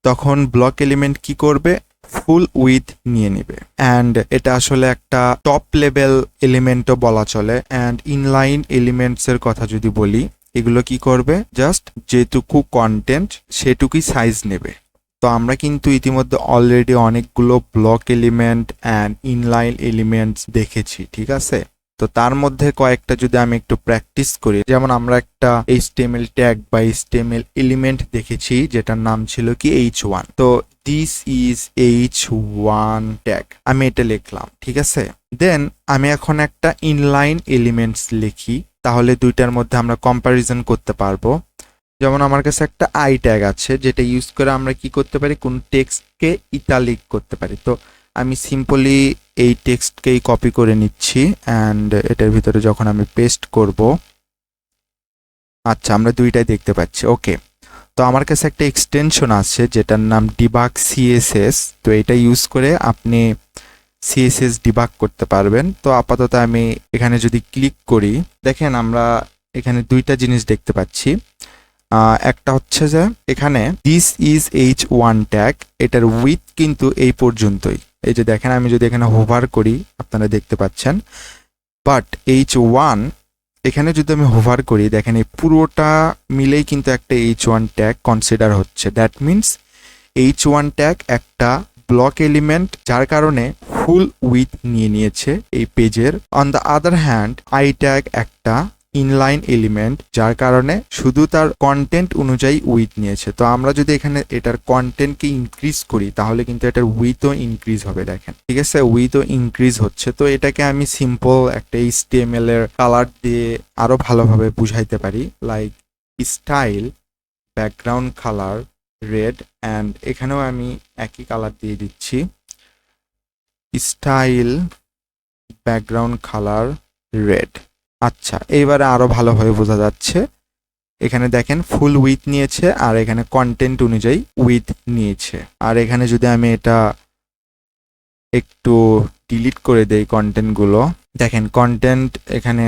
তখন ব্লক এলিমেন্ট কি করবে, ফুল উইথ নিয়ে নিবে। অ্যান্ড এটা আসলে একটা টপ লেভেল এলিমেন্টও বলা চলে। অ্যান্ড ইনলাইন এলিমেন্টস এর কথা যদি বলি, এগুলো কি করবে, জাস্ট যেটুকু কন্টেন্ট সেটুকুই সাইজ নেবে। তো আমরা কিন্তু ইতিমধ্যে অলরেডি অনেকগুলো block element and inline elements দেখেছি, ঠিক আছে। তো তার মধ্যে কয়েকটা যদি আমি একটু প্র্যাকটিস করি, যেমন আমরা একটা HTML ট্যাগ বা HTML এলিমেন্ট দেখেছি যেটার নাম ছিল কি h1। তো দিস ইজ h1 ট্যাগ, আমি এটা লিখলাম, ঠিক আছে। দেন আমি এখন একটা ইনলাইন এলিমেন্টস লিখি, তাহলে দুইটার মধ্যে আমরা কম্প্যারিজন করতে পারবো। যেমন আমার কাছে একটা আই ট্যাগ আছে, যেটা ইউজ করে আমরা কি করতে পারি, কোন টেক্সটকে ইটালিক করতে পারি। তো আমি সিম্পলি এই টেক্সটকেই কপি করে নিচ্ছি অ্যান্ড এটার ভিতরে যখন আমি পেস্ট করব, আচ্ছা আমরা দুইটাই দেখতে পাচ্ছি। ওকে, তো আমার কাছে একটা এক্সটেনশন আছে যেটার নাম ডিবাগ সিএসএস। তো এটা ইউজ করে আপনি সিএসএস ডিবাগ করতে পারবেন। তো আপাতত আমি এখানে যদি ক্লিক করি, দেখেন আমরা এখানে দুইটা জিনিস দেখতে পাচ্ছি। একটা হচ্ছে যে এখানে দিস ইজ h1 ট্যাগ, এটার উইথ কিন্তু এই পর্যন্তই। এই যে দেখেন আমি যদি এখানে হোভার করি আপনারা দেখতে পাচ্ছেন, বাট h1 এখানে যদি আমি হোভার করি, দেখেন এই পুরোটা মিলেই কিন্তু একটা h1 ট্যাগ কনসিডার হচ্ছে। দ্যাট মিনস h1 ট্যাগ একটা ব্লক এলিমেন্ট, যার কারণে ফুল উইথ নিয়ে নিয়েছে এই পেজের। On the other hand I tag একটা ইনলাইন এলিমেন্ট, যার কারণে শুধু তার কন্টেন্ট অনুযায়ী উইথ নিয়েছে। তো আমরা যদি এখানে এটার কন্টেন্টকে ইনক্রিজ করি, তাহলে কিন্তু এটার উইথও ইনক্রিজ হবে, দেখেন, ঠিক আছে, উইথও ইনক্রিজ হচ্ছে। তো এটাকে আমি সিম্পল একটা HTML এর কালার দিয়ে আরো ভালোভাবে বুঝাইতে পারি, like style background colour red, and এখানেও আমি একই কালার দিয়ে দিচ্ছি, স্টাইল ব্যাকগ্রাউন্ড কালার রেড। আচ্ছা, এইবারে আরো ভালোভাবে বোঝা যাচ্ছে। এখানে দেখেন ফুল উইথ নিয়েছে আর এখানে কন্টেন্ট অনুযায়ী উইথ নিয়েছে। আর এখানে যদি আমি এটা একটু ডিলিট করে দেই কন্টেন্টগুলো, দেখেন কন্টেন্ট এখানে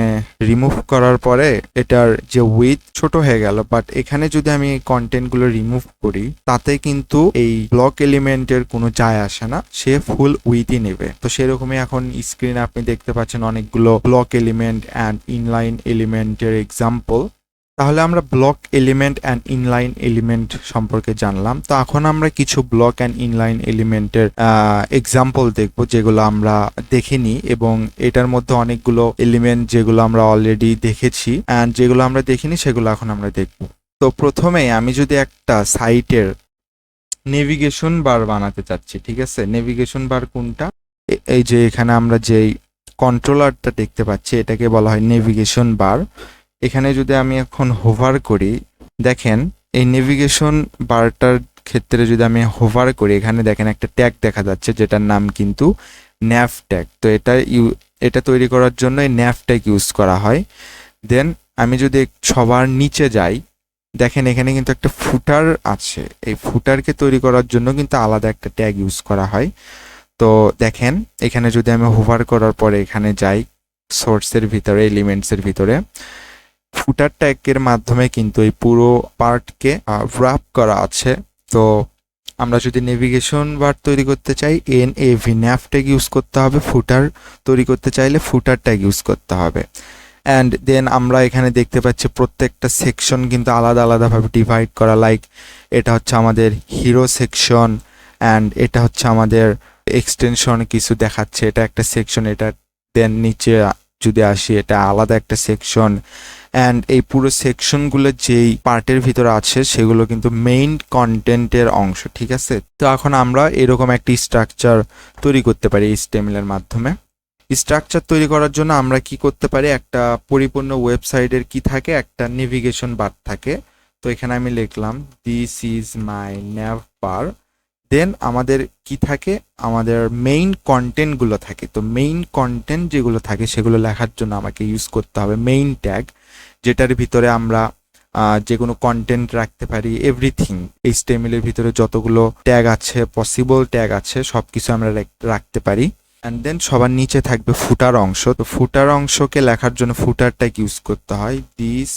রিমুভ করার পরে এটার যে উইথ ছোট হয়ে গেল। বাট এখানে যদি আমি এই কন্টেন্টগুলো রিমুভ করি, তাতে কিন্তু এই ব্লক এলিমেন্টের কোনো যায় আসে না, সে ফুল উইথই নেবে। তো সেরকমই এখন স্ক্রিনে আপনি দেখতে পাচ্ছেন অনেকগুলো ব্লক এলিমেন্ট অ্যান্ড ইনলাইন এলিমেন্টের এক্সাম্পল। তাহলে আমরা block element and inline element সম্পর্কে জানলাম। তো এখন আমরা কিছু ব্লক অ্যান্ড ইনলাইন এলিমেন্টের এক্সাম্পল দেখব যেগুলো আমরা দেখিনি, এবং এটার মধ্যে অনেকগুলো এলিমেন্ট যেগুলো আমরা অলরেডি দেখেছি অ্যান্ড যেগুলো আমরা দেখিনি সেগুলো এখন আমরা দেখব। তো প্রথমেই আমি যদি একটা সাইটের নেভিগেশন বার বানাতে চাচ্ছি, ঠিক আছে, নেভিগেশন বার কোনটা, এই যে এখানে আমরা যেই কন্ট্রোলারটা দেখতে পাচ্ছি এটাকে বলা হয় নেভিগেশন বার। এখানে যদি আমি এখন হোভার করি, দেখেন এই নেভিগেশন বারটার ক্ষেত্রে যদি আমি হোভার করি, এখানে দেখেন একটা ট্যাগ দেখা যাচ্ছে যেটার নাম কিন্তু ন্যাভ ট্যাগ। তো এটা তৈরি করার জন্য এই ন্যাভ ট্যাগ ইউজ করা হয়। দেন আমি যদি সবার নিচে যাই, দেখেন এখানে কিন্তু একটা ফুটার আছে। এই ফুটারকে তৈরি করার জন্য কিন্তু আলাদা একটা ট্যাগ ইউজ করা হয়। তো দেখেন এখানে যদি আমি হোভার করার পরে এখানে যাই সোর্সের ভিতরে, এলিমেন্টসের ভিতরে, ফুটার ট্যাগের মাধ্যমে কিন্তু এই পুরো পার্টকে wrap করা আছে। তো আমরা যদি নেভিগেশন বার তৈরি করতে চাই, NAV ন্যাভ ট্যাগ ইউজ করতে হবে, ফুটার তৈরি করতে চাইলে ফুটার ট্যাগ ইউজ করতে হবে। অ্যান্ড দেন আমরা এখানে দেখতে পাচ্ছি প্রত্যেকটা সেকশন কিন্তু আলাদা আলাদাভাবে ডিভাইড করা, লাইক এটা হচ্ছে আমাদের হিরো সেকশন অ্যান্ড এটা হচ্ছে আমাদের এক্সটেনশন কিছু দেখাচ্ছে, এটা একটা সেকশন। এটা দেন নিচে যদি আসি, এটা আলাদা একটা সেকশন। অ্যান্ড এই পুরো সেকশনগুলো যেই পার্টের ভিতরে আছে সেগুলো কিন্তু মেইন কন্টেন্টের অংশ, ঠিক আছে। তো এখন আমরা এরকম একটি স্ট্রাকচার তৈরি করতে পারি HTML এর মাধ্যমে। স্ট্রাকচার তৈরি করার জন্য আমরা কি করতে পারি, একটা পরিপূর্ণ ওয়েবসাইটের কি থাকে, একটা নেভিগেশন বার থাকে। তো এখানে আমি লিখলাম দিস ইজ মাই ন্যাভ বার। দেন আমাদের কি থাকে, আমাদের মেইন কন্টেন্টগুলো থাকে। তো মেইন কন্টেন্ট যেগুলো থাকে সেগুলো লেখার জন্য আমাকে ইউজ করতে হবে মেইন ট্যাগ, যেটার ভিতরে আমরা যে কোনো কন্টেন্ট রাখতে পারি, এভরিথিং। HTML এর ভিতরে যতগুলো ট্যাগ আছে, পসিবল ট্যাগ আছে, সব কিছু আমরা রাখতে পারি। অ্যান্ড দেন সবার নিচে থাকবে ফুটার অংশ। তো ফুটার অংশকে লেখার জন্য ফুটার ট্যাগ ইউজ করতে হয়, this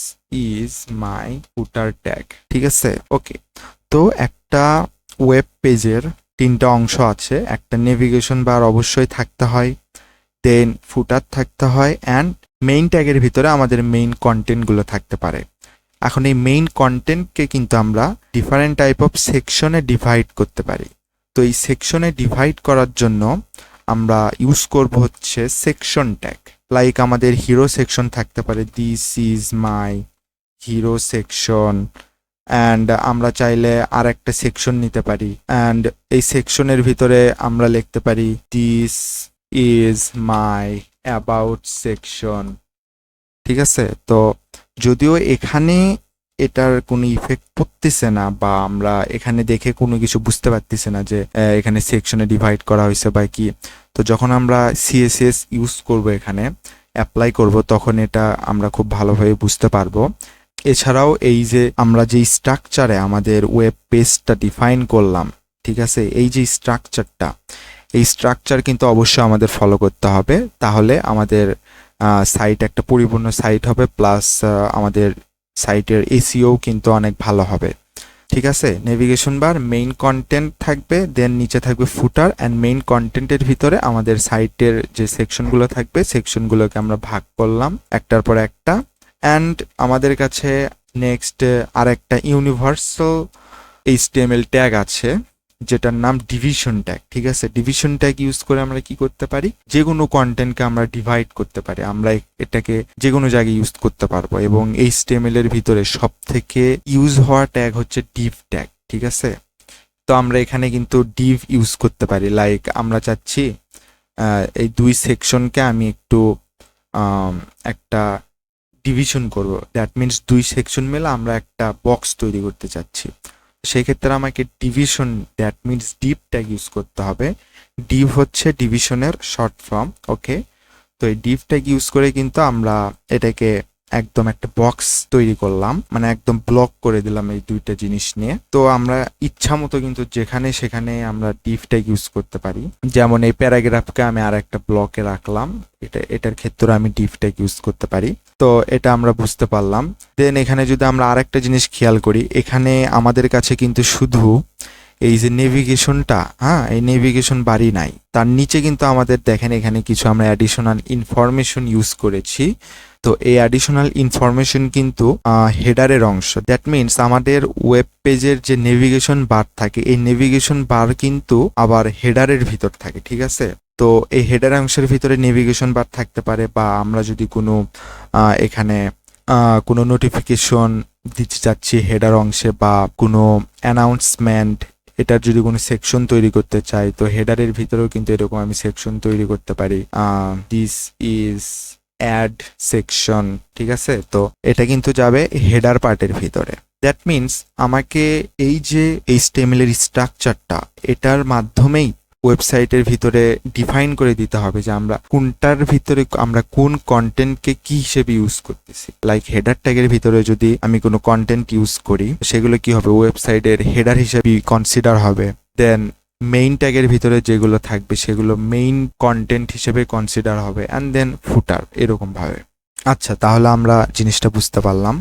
is my footer tag, ঠিক আছে। ওকে, তো একটা ওয়েব পেজের তিনটা অংশ আছে, একটা নেভিগেশন বার অবশ্যই থাকতে হয়, দেন ফুটার থাকতে হয়, অ্যান্ড মেইন ট্যাগের ভিতরে আমাদের মেইন কন্টেন্টগুলো থাকতে পারে। এখন এই মেইন কন্টেন্টকে কিন্তু আমরা ডিফারেন্ট টাইপ অফ সেকশনে ডিভাইড করতে পারি। তো এই সেকশনে ডিভাইড করার জন্য আমরা ইউজ করব হচ্ছে সেকশন ট্যাগ। লাইক আমাদের হিরো সেকশন থাকতে পারে, this is my hero section, and আমরা চাইলে আর একটা সেকশন নিতে পারি, অ্যান্ড এই সেকশনের ভিতরে আমরা লিখতে পারি this is my about section. ঠিক আছে, তো যদিও এখানে এটার কোনো ইফেক্ট পড়তেছে না, বা আমরা এখানে দেখে কোনো কিছু বুঝতে পারতেছি না যে এখানে সেকশনে ডিভাইড করা হয়েছে বা কি। তো যখন আমরা সিএসএস ইউজ করব, এখানে অ্যাপ্লাই করব, তখন এটা আমরা খুব ভালোভাবে বুঝতে পারবো। এছাড়াও এই যে আমরা যে স্ট্রাকচারে আমাদের ওয়েব পেজটা ডিফাইন করলাম, ঠিক আছে, এই যে স্ট্রাকচারটা, এই স্ট্রাকচার কিন্তু অবশ্যই আমাদের ফলো করতে হবে, তাহলে আমাদের সাইট একটা পরিপূর্ণ সাইট হবে, প্লাস আমাদের সাইটের এসইও কিন্তু অনেক ভালো হবে। ঠিক আছে, নেভিগেশন বার, মেইন কন্টেন্ট থাকবে, দেন নিচে থাকবে ফুটার, অ্যান্ড মেইন কন্টেন্টের ভিতরে আমাদের সাইটের যে সেকশনগুলো থাকবে, সেকশনগুলোকে আমরা ভাগ করলাম একটার পর একটা। অ্যান্ড আমাদের কাছে নেক্সট আর একটা ইউনিভার্সাল এইচটিএমএল ট্যাগ আছে, যেটার নাম ডিভিশন ট্যাগ। ঠিক আছে, ডিভিশন ট্যাগ ইউজ করে আমরা কি করতে পারি, যে কোনো কন্টেন্টকে আমরা ডিভাইড করতে পারি, আমরা এটাকে যে কোনো জায়গায় ইউজ করতে পারবো। এবং এইচটিএমএল এর ভিতরে সব থেকে ইউজ হওয়া ট্যাগ হচ্ছে ডিভ ট্যাগ। ঠিক আছে, তো আমরা এখানে কিন্তু ডিভ ইউজ করতে পারি। লাইক আমরা চাচ্ছি এই দুই সেকশনকে আমি একটু একটা ডিভিশন করব, দ্যাট মিনস দুই সেকশন মিলে আমরা একটা বক্স তৈরি করতে চাচ্ছি। সেই ক্ষেত্রে আমাকে division, that means Depp tag use করতে হবে। ডিভ হচ্ছে ডিভিশনের শর্ট ফর্ম। ওকে, তো এই ডিভ ট্যাগ ইউজ করে কিন্তু আমরা এটাকে একদম একটা বক্স তৈরি করলাম, মানে একদম ব্লক করে দিলাম এই দুইটা জিনিস নিয়ে। তো আমরা ইচ্ছা মতো কিন্তু যেখানে সেখানে আমরা ডিভ ট্যাগ ইউজ করতে পারি। যেমন এই প্যারাগ্রাফকে আমি আর একটা ব্লকে রাখলাম, এটার ক্ষেত্রে আমি ডিভ ট্যাগ ইউজ করতে পারি। তো এটা আমরা বুঝতে পারলাম। দেন এখানে যদি আমরা আরেকটা জিনিস খেয়াল করি, এখানে আমাদের কাছে কিন্তু শুধু এই যে নেভিগেশনটা, হ্যাঁ, এই নেভিগেশন বারই নাই, তার নিচে কিন্তু আমাদের দেখেন এখানে কিছু আমরা অ্যাডিশনাল ইনফরমেশন ইউজ করেছি। তো এই অ্যাডিশনাল ইনফরমেশন কিন্তু হেডারের অংশ। দ্যাট মিনস আমাদের ওয়েব পেজের যে নেভিগেশন বার থাকে, এই নেভিগেশন বার কিন্তু আবার হেডারের ভিতর থাকে। ঠিক আছে, তো এই হেডার অংশের ভিতরে নেভিগেশন বার থাকতে পারে, বা আমরা যদি কোনো এখানে কোনো নোটিফিকেশন দিতে চাচ্ছি হেডার অংশে, বা কোনো অ্যানাউন্সমেন্ট, এটার যদি কোনো সেকশন তৈরি করতে চাই, তো হেডারের ভিতরেও কিন্তু এরকম আমি সেকশন তৈরি করতে পারি, দিস ইজ অ্যাড সেকশন। ঠিক আছে, তো এটা কিন্তু যাবে হেডার পার্টের ভিতরে। দ্যাট মিনস আমাকে এই যে এইচটিএমএল এর স্ট্রাকচারটা, এটার মাধ্যমেই ওয়েবসাইটের ভিতরে ডিফাইন করে দিতে হবে যে আমরা কোনটার ভিতরে আমরা কোন কন্টেন্টকে কি হিসেবে ইউজ করতেছি। লাইক হেডার ট্যাগের ভিতরে যদি আমি কোনো কন্টেন্ট ইউজ করি, সেগুলো কি হবে, ওয়েবসাইটের হেডার হিসেবে কনসিডার হবে। দেন মেইন ট্যাগের ভিতরে যেগুলো থাকবে সেগুলো মেইন কন্টেন্ট হিসেবে কনসিডার হবে, অ্যান্ড দেন ফুটার, এরকম ভাবে। আচ্ছা, তাহলে আমরা জিনিসটা বুঝতে পারলাম।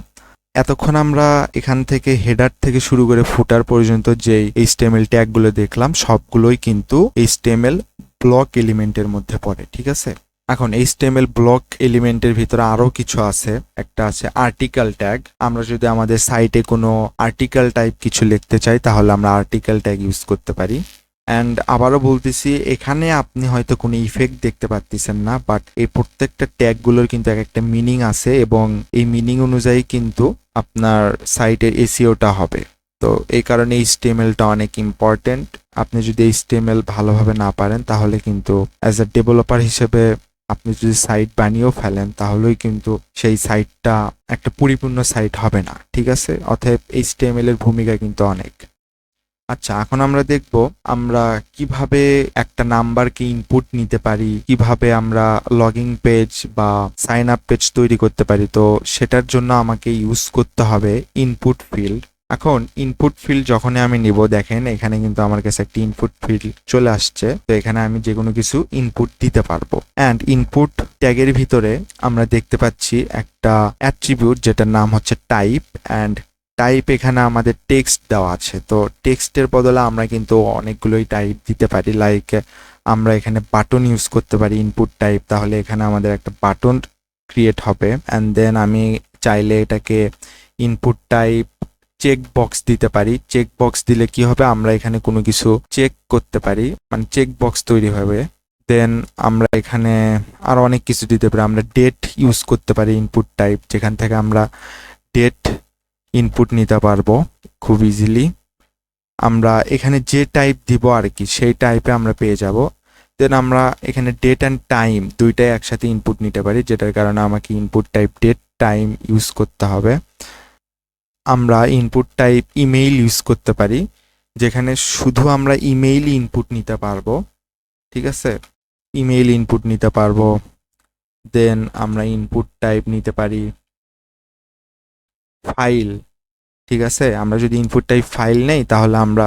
এতক্ষণ আমরা এখান থেকে হেডার থেকে শুরু করে ফুটার পর্যন্ত যে এইচটিএমএল ট্যাগগুলো দেখলাম, সবগুলোই কিন্তু এইচটিএমএল ব্লক এলিমেন্টের মধ্যে পড়ে। ঠিক আছে, এখন এইচটিএমএল ব্লক এলিমেন্টের ভিতরে আরো কিছু আছে। একটা আছে আর্টিকেল ট্যাগ। আমরা যদি আমাদের সাইটে কোনো আর্টিকেল টাইপ কিছু লিখতে চাই, তাহলে আমরা আর্টিকেল ট্যাগ ইউজ করতে পারি। অ্যান্ড আবারও বলতেছি, এখানে আপনি হয়তো কোনো ইফেক্ট দেখতে পাচ্ছেন না, বাট এই প্রত্যেকটা ট্যাগগুলোর কিন্তু এক একটা মিনিং আছে, এবং এই মিনিং অনুযায়ী কিন্তু আপনার সাইটের এসইওটা হবে। তো এই কারণে এইচটিএমএলটা অনেক ইম্পর্টেন্ট। আপনি যদি এইচটিএমএল ভালোভাবে না পারেন, তাহলে কিন্তু অ্যাজ এ ডেভেলপার হিসেবে আপনি যদি সাইট বানিয়েও ফেলেন, তাহলেই কিন্তু সেই সাইটটা একটা পরিপূর্ণ সাইট হবে না। ঠিক আছে, অতএব এইচটিএমএল এর ভূমিকা কিন্তু অনেক। আচ্ছা, এখন আমরা দেখব আমরা কিভাবে একটা নাম্বারকে ইনপুট নিতে পারি, কিভাবে আমরা লগইন পেজ বা সাইন আপ পেজ তৈরি করতে পারি। তো সেটার জন্য আমাকে ইউজ করতে হবে ইনপুট ফিল্ড। এখন ইনপুট ফিল্ড যখনই আমি নিব, দেখেন এখানে কিন্তু আমার কাছে একটি ইনপুট ফিল্ড চলে আসছে। তো এখানে আমি যে কোনো কিছু ইনপুট দিতে পারবো। অ্যান্ড ইনপুট ট্যাগের ভিতরে আমরা দেখতে পাচ্ছি একটা অ্যাট্রিবিউট, যেটার নাম হচ্ছে টাইপ, অ্যান্ড টাইপ এখানে আমাদের টেক্সট দেওয়া আছে, তো টেক্সটের বদলে আমরা কিন্তু অনেকগুলোই টাইপ দিতে পারি। লাইক আমরা এখানে বাটন ইউজ করতে পারি ইনপুট টাইপ, তাহলে এখানে আমাদের একটা বাটন ক্রিয়েট হবে। অ্যান্ড দেন আমি চাইলে এটাকে ইনপুট টাইপ চেক বক্স দিতে পারি। চেক বক্স দিলে কি হবে, আমরা এখানে কোনো কিছু চেক করতে পারি, মানে চেক বক্স তৈরি হবে। দেন আমরা এখানে আরো অনেক কিছু দিতে পারি। আমরা ডেট ইউজ করতে পারি ইনপুট টাইপ, যেখান থেকে আমরা ডেট ইনপুট নিতে পারবো খুব ইজিলি। আমরা এখানে যে টাইপ দিব আর কি, সেই টাইপে আমরা পেয়ে যাব। দেন আমরা এখানে ডেট অ্যান্ড টাইম দুইটাই একসাথে ইনপুট নিতে পারি, যেটার কারণে আমাকে input type date time use করতে হবে। আমরা ইনপুট টাইপ ইমেইল ইউজ করতে পারি, যেখানে শুধু আমরা ইমেইল ইনপুট নিতে পারবো। ঠিক আছে, ইমেইল ইনপুট নিতে পারবো। দেন আমরা ইনপুট টাইপ নিতে পারি ফাইল। ঠিক আছে, আমরা যদি ইনপুট টাইপ ফাইল নেই, তাহলে আমরা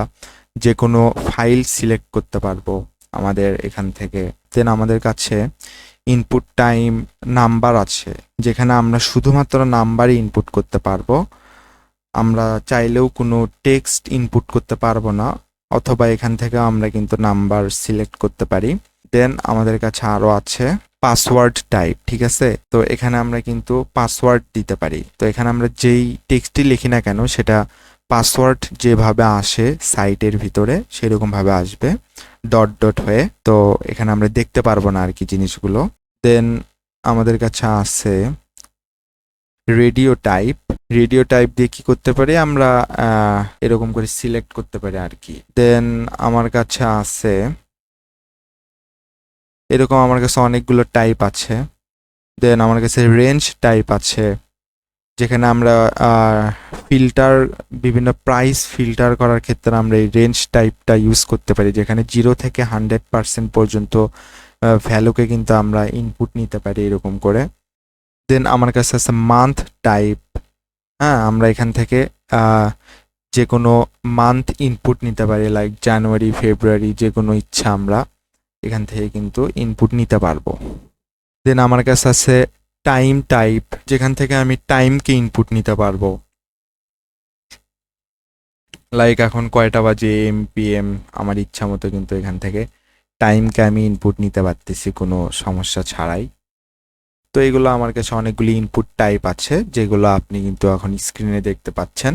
যে কোনো ফাইল সিলেক্ট করতে পারবো আমাদের এখান থেকে। দেন আমাদের কাছে ইনপুট টাইম নাম্বার আছে, যেখানে আমরা শুধুমাত্র নাম্বারই ইনপুট করতে পারবো। আমরা চাইলেও কোনো টেক্সট ইনপুট করতে পারবো না, অথবা এখান থেকে আমরা কিন্তু নাম্বার সিলেক্ট করতে পারি। দেন আমাদের কাছে আরো আছে পাসওয়ার্ড টাইপ। ঠিক আছে, তো এখানে আমরা কিন্তু পাসওয়ার্ড দিতে পারি। তো এখানে আমরা যেই টেক্সটই লিখি না কেন, সেটা পাসওয়ার্ড যেভাবে আসে সাইটের ভিতরে সেরকম ভাবে আসবে, ডট ডট হয়ে। তো এখানে আমরা দেখতে পারবো না আর কি জিনিসগুলো। দেন আমাদের কাছে আছে রেডিও টাইপ। রেডিও টাইপ দিয়ে কি করতে পারি, আমরা এরকম করে সিলেক্ট করতে পারি আর কি। দেন আমার কাছে আছে এরকম, আমার কাছে অনেকগুলো টাইপ আছে। দেন আমার কাছে রেঞ্জ টাইপ আছে, যেখানে আমরা ফিল্টার, বিভিন্ন প্রাইস ফিল্টার করার ক্ষেত্রে আমরা এই রেঞ্জ টাইপটা ইউজ করতে পারি, যেখানে 0 থেকে 100% পর্যন্ত ভ্যালুকে কিন্তু আমরা ইনপুট নিতে পারি এরকম করে। দেন আমার কাছে আছে মান্থ টাইপ। হ্যাঁ, আমরা এখান থেকে যে কোনো মান্থ ইনপুট নিতে পারি, লাইক জানুয়ারি, ফেব্রুয়ারি, যে কোনো ইচ্ছা আমরা এখান থেকে কিন্তু ইনপুট নিতে পারবো। দেন আমার কাছে আছে টাইম টাইপ, যেখান থেকে আমি টাইমকে ইনপুট নিতে পারবো, লাইক এখন কয়টা বাজে, এম পি এম, আমার ইচ্ছা মতো কিন্তু এখান থেকে টাইমকে আমি ইনপুট নিতে পারতেছি কোনো সমস্যা ছাড়াই। তো এগুলো আমার কাছে অনেকগুলি ইনপুট টাইপ আছে, যেগুলো আপনি কিন্তু এখন স্ক্রিনে দেখতে পাচ্ছেন।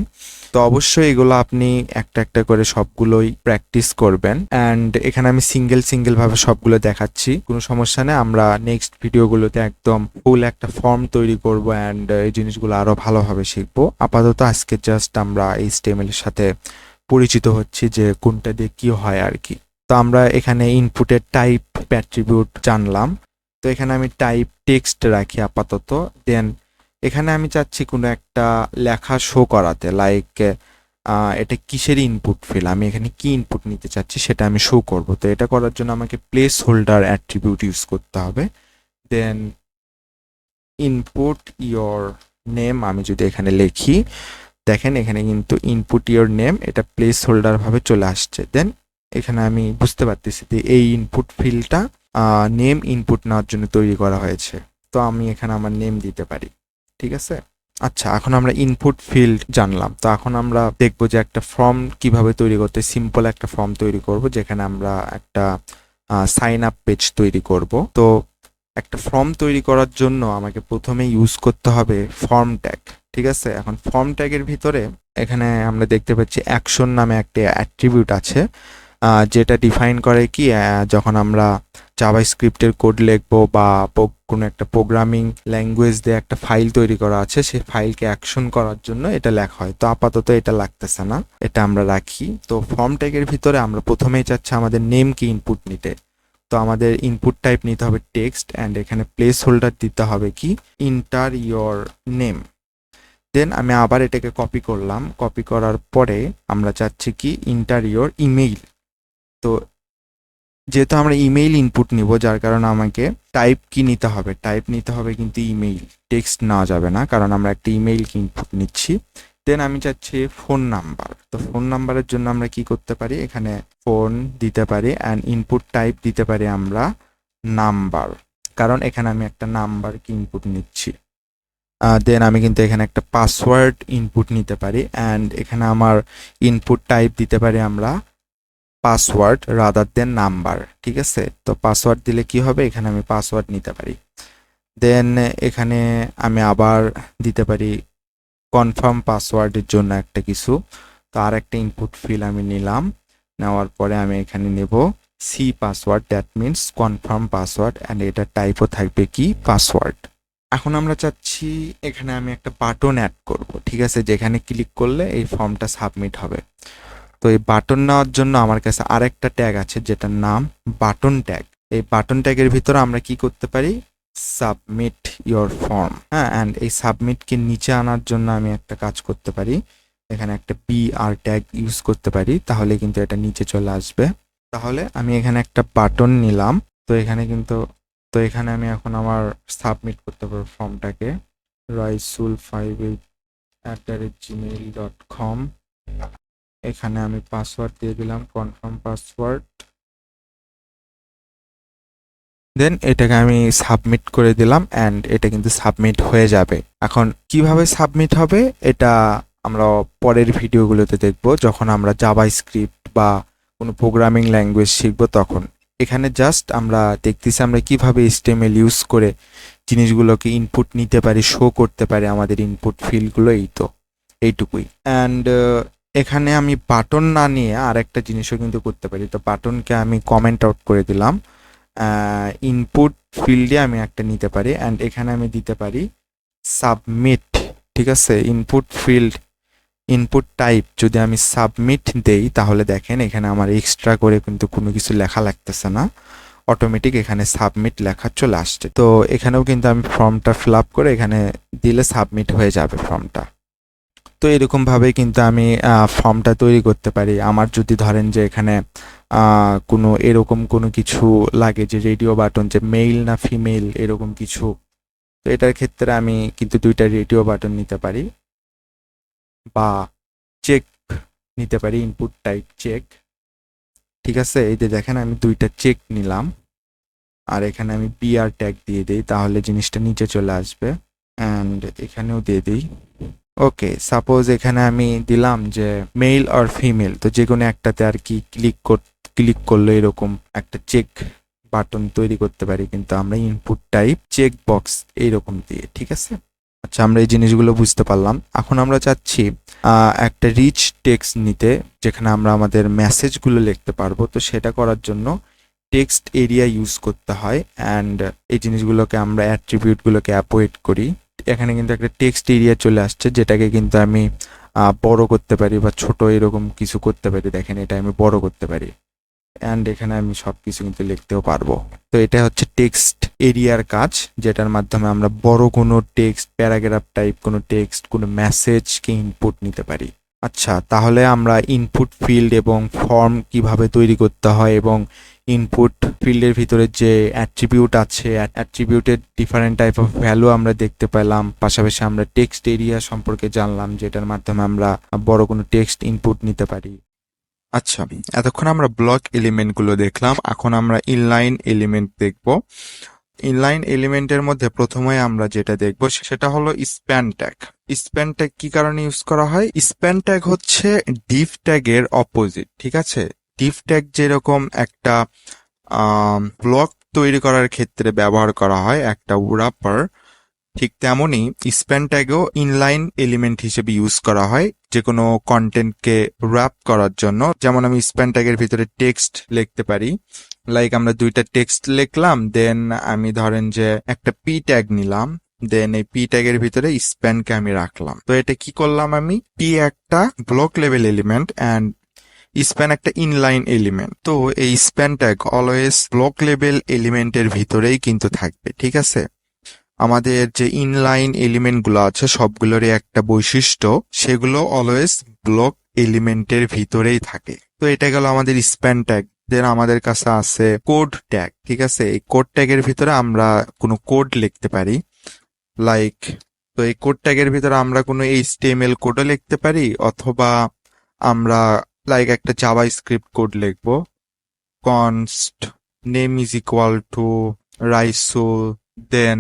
তো অবশ্যই এগুলো আপনি একটা একটা করে সবগুলোই প্র্যাকটিস করবেন। অ্যান্ড এখানে আমি সিঙ্গেল ভাবে সবগুলো দেখাচ্ছি, কোনো সমস্যা নেই। আমরা নেক্সট ভিডিওগুলোতে একদম ফুল একটা ফর্ম তৈরি করব অ্যান্ড এই জিনিসগুলো আরো ভালোভাবে শিখবো। আপাতত আজকে জাস্ট আমরা HTML এর সাথে পরিচিত হচ্ছি যে কোনটা দিয়ে কি হয় আর কি। তো আমরা এখানে ইনপুটের টাইপ অ্যাট্রিবিউট জানলাম। তো এখানে আমি টাইপ টেক্সট রাখি আপাতত। দেন এখানে আমি চাচ্ছি কোনো একটা লেখা শো করাতে, লাইক এটা কিসের ইনপুট ফিল, আমি এখানে কি ইনপুট নিতে চাচ্ছি সেটা আমি শো করব। তো এটা করার জন্য আমাকে প্লেস হোল্ডার অ্যাট্রিবিউট ইউজ করতে হবে। দেন ইনপুট ইয়োর নেম, আমি যদি এখানে লিখি, দেখেন এখানে কিন্তু ইনপুট ইয়োর নেম, এটা প্লেস হোল্ডার ভাবে চলে আসছে। দেন এখানে আমি বুঝতে পারতেছি যে এই ইনপুট ফিল্ডটা নেম ইনপুট নেওয়ার জন্য তৈরি করা হয়েছে। তো আমি এখানে আমার নেম দিতে পারি। ঠিক আছে, আচ্ছা, এখন আমরা ইনপুট ফিল্ড জানলাম। তো এখন আমরা দেখবো যে একটা ফর্ম কিভাবে তৈরি করতে, সিম্পল একটা ফর্ম তৈরি করব, যেখানে আমরা একটা সাইন আপ পেজ তৈরি করব। তো একটা ফর্ম তৈরি করার জন্য আমাকে প্রথমে ইউজ করতে হবে ফর্ম ট্যাগ। ঠিক আছে, এখন ফর্ম ট্যাগের ভিতরে এখানে আমরা দেখতে পাচ্ছি অ্যাকশন নামে একটা অ্যাট্রিবিউট আছে, যেটা ডিফাইন করে কি, যখন আমরা জাভাস্ক্রিপ্টের কোড লিখবো বা কোনো একটা প্রোগ্রামিং ল্যাঙ্গুয়েজ দিয়ে একটা ফাইল তৈরি করা আছে, সেই ফাইলকে অ্যাকশন করার জন্য এটা লেখা হয়। তো আপাতত এটা লাগতেছে না, এটা আমরা রাখি। তো ফর্ম ট্যাগের ভিতরে আমরা প্রথমেই চাচ্ছি আমাদের নেমকে ইনপুট নিতে। তো আমাদের ইনপুট টাইপ নিতে হবে টেক্সট, অ্যান্ড এখানে প্লেস হোল্ডার দিতে হবে কি, ইন্টার ইয়োর নেম। দেন আমি আবার এটাকে কপি করলাম, কপি করার পরে আমরা চাচ্ছি কি, ইন্টার ইয়োর ইমেইল। তো যেহেতু আমরা ইমেইল ইনপুট নিব, যার কারণে আমাকে টাইপ কি নিতে হবে, টাইপ নিতে হবে কিন্তু ইমেইল, টেক্সট নেওয়া যাবে না, কারণ আমরা একটা ইমেইল কি ইনপুট নিচ্ছি। দেন আমি চাচ্ছি ফোন নাম্বার। তো ফোন নাম্বারের জন্য আমরা কি করতে পারি, এখানে ফোন দিতে পারি, অ্যান্ড ইনপুট টাইপ দিতে পারি আমরা নাম্বার, কারণ এখানে আমি একটা নাম্বার কি ইনপুট নিচ্ছি। দেন আমি কিন্তু এখানে একটা পাসওয়ার্ড ইনপুট নিতে পারি অ্যান্ড এখানে আমার ইনপুট টাইপ দিতে পারি আমরা পাসওয়ার্ড রাদার দেন নাম্বার। ঠিক আছে, তো পাসওয়ার্ড দিলে কি হবে, এখানে আমি পাসওয়ার্ড নিতে পারি। দেন এখানে আমি আবার দিতে পারি কনফার্ম পাসওয়ার্ডের জন্য একটা কিছু। তো আর একটা ইনপুট ফিল আমি নিলাম, নেওয়ার পরে আমি এখানে নেব C password, that means confirm password, and এটা টাইপও থাকবে কি পাসওয়ার্ড। এখন আমরা চাচ্ছি এখানে আমি একটা বাটন অ্যাড করব, ঠিক আছে, যেখানে ক্লিক করলে এই ফর্মটা সাবমিট হবে। তো এই বাটন নেওয়ার জন্য আমার কাছে আরেকটা ট্যাগ আছে যেটার নাম বাটন ট্যাগ। এই বাটন ট্যাগের ভিতরে আমরা কি করতে পারি, সাবমিট ইয়োর ফর্ম। হ্যাঁ, অ্যান্ড এই সাবমিটকে নিচে আনার জন্য আমি একটা কাজ করতে পারি, এখানে একটা আর ট্যাগ ইউজ করতে পারি, তাহলে কিন্তু এটা নিচে চলে আসবে। তাহলে আমি এখানে একটা বাটন নিলাম, তো এখানে কিন্তু এখানে আমি এখন আমার সাবমিট করতে পারবো ফর্মটাকে, raisul58@gmail.com। এখানে আমি পাসওয়ার্ড দিয়ে দিলাম কনফার্ম পাসওয়ার্ড, দেন এটাকে আমি সাবমিট করে দিলাম অ্যান্ড এটা কিন্তু সাবমিট হয়ে যাবে। এখন কিভাবে সাবমিট হবে এটা আমরা পরের ভিডিওগুলোতে দেখব, যখন আমরা জাভা স্ক্রিপ্ট বা কোনো প্রোগ্রামিং ল্যাঙ্গুয়েজ শিখবো তখন। এখানে জাস্ট আমরা দেখতেছি আমরা কিভাবে HTML ইউজ করে জিনিসগুলোকে ইনপুট নিতে পারি, শো করতে পারি আমাদের ইনপুট ফিল্ডগুলো, এই তো এইটুকুই। অ্যান্ড এখানে আমি বাটন না নিয়ে আর একটা জিনিসও কিন্তু করতে পারি। তো বাটনকে আমি কমেন্ট আউট করে দিলাম, ইনপুট ফিল্ডে আমি একটা নিতে পারি অ্যান্ড এখানে আমি দিতে পারি সাবমিট। ঠিক আছে, ইনপুট ফিল্ড ইনপুট টাইপ যদি আমি সাবমিট দেই তাহলে দেখেন এখানে আমার এক্সট্রা করে কিন্তু কোনো কিছু লেখা লাগতেছে না, অটোমেটিক এখানে সাবমিট লেখা চলে আসছে। তো এখানেও কিন্তু আমি ফর্মটা ফিল আপ করে এখানে দিলে সাবমিট হয়ে যাবে ফর্মটা। তো এরকমভাবে কিন্তু আমি ফর্মটা তৈরি করতে পারি। আমার যদি ধরেন যে এখানে কোনো এরকম কোনো কিছু লাগে যে রেডিও বাটন যে মেল না ফিমেল এরকম কিছু, তো এটার ক্ষেত্রে আমি কিন্তু দুইটা রেডিও বাটন নিতে পারি বা চেক নিতে পারি, ইনপুট টাইপ চেক। ঠিক আছে, এই যে দেখেন আমি দুইটা চেক নিলাম আর এখানে আমি বিআর ট্যাগ দিয়ে দিই, তাহলে জিনিসটা নিচে চলে আসবে অ্যান্ড এখানেও দিয়ে দিই। ওকে, সাপোজ এখানে আমি দিলাম যে মেল আর ফিমেল, তো যে কোনো একটাতে আর কি ক্লিক করলে এরকম একটা চেক বাটন তৈরি করতে পারি কিন্তু আমরা ইনপুট টাইপ চেক বক্স এইরকম দিয়ে। ঠিক আছে, আচ্ছা আমরা এই জিনিসগুলো বুঝতে পারলাম। এখন আমরা চাচ্ছি একটা রিচ টেক্সট নিতে যেখানে আমরা আমাদের মেসেজগুলো লিখতে পারবো। তো সেটা করার জন্য টেক্সট এরিয়া ইউজ করতে হয় অ্যান্ড এই জিনিসগুলোকে আমরা অ্যাট্রিবিউটগুলোকে অ্যাপয়েড করি। এখানে কিন্তু একটা টেক্সট এরিয়া চলে আসছে যেটাকে কিন্তু আমি বড় করতে পারি বা ছোট এরকম কিছু করতে পারি। দেখেন এটা আমি বড় করতে পারি অ্যান্ড এখানে আমি সব কিছু কিন্তু লিখতেও পারবো। তো এটা হচ্ছে টেক্সট এরিয়ার কাজ, যেটার মাধ্যমে আমরা বড় কোনো টেক্সট, প্যারাগ্রাফ টাইপ কোনো টেক্সট, কোনো মেসেজকে ইনপুট নিতে পারি। আচ্ছা, তাহলে আমরা ইনপুট ফিল্ড এবং ফর্ম কিভাবে তৈরি করতে হয় এবং ইনপুট ফিল্ডের ভিতরে যে অ্যাট্রিবিউট আছে, অ্যাট্রিবিউটের ডিফারেন্ট টাইপ অফ ভ্যালু আমরা দেখতে পেলাম, পাশাপাশি আমরা টেক্সট এরিয়া সম্পর্কে জানলাম যেটার মাধ্যমে আমরা বড় কোনো টেক্সট ইনপুট নিতে পারি। আচ্ছা, এতক্ষণ আমরা ব্লক এলিমেন্টগুলো দেখলাম, এখন আমরা ইনলাইন এলিমেন্ট দেখব। ইনলাইন এলিমেন্টের মধ্যে প্রথমে আমরা যেটা দেখব সেটা হলো স্প্যান ট্যাগ। স্প্যান ট্যাগ কি কারণে ইউজ করা হয়? স্প্যান ট্যাগ হচ্ছে ডিভ ট্যাগের অপোজিট। ঠিক আছে, ডিভ ট্যাগ যেরকম একটা ব্লক তৈরি করার ক্ষেত্রে ব্যবহার করা হয় একটা wrapper, ঠিক তেমনই স্প্যান ট্যাগও ইনলাইন এলিমেন্ট হিসেবে ইউজ করা হয় যে কোনো কন্টেন্টকে র্যাপ করার জন্য। যেমন আমি স্প্যান ট্যাগের ভিতরে টেক্সট লিখতে পারি, লাইক আমরা দুইটা টেক্সট লিখলাম, দেন আমি ধরেন যে একটা পি ট্যাগ নিলাম, দেন এই পি ট্যাগের ভিতরে স্প্যানকে আমি রাখলাম। তো এটা কি করলাম, আমি পি একটা block level element and span একটা ইনলাইন এলিমেন্ট। তো এই span tag always block level এলিমেন্টের ভিতরেই কিন্তু থাকবে। ঠিক আছে, আমাদের যে ইনলাইন এলিমেন্টগুলো আছে সবগুলোরই একটা বৈশিষ্ট্য, সেগুলো অলওয়েজ ব্লক এলিমেন্টের ভিতরেই থাকে। তো এটা গেল আমাদের স্প্যান ট্যাগ। দেন আমাদের কাছে আছে কোড ট্যাগ। ঠিক আছে, এই কোড ট্যাগের ভিতরে আমরা কোনো কোড লিখতে পারি, লাইক তো এই কোড ট্যাগের ভিতরে আমরা কোনো HTML কোডও লিখতে পারি অথবা আমরা লাইক একটা জাভা স্ক্রিপ্ট কোড লিখবো, const name is equal to Raisul, then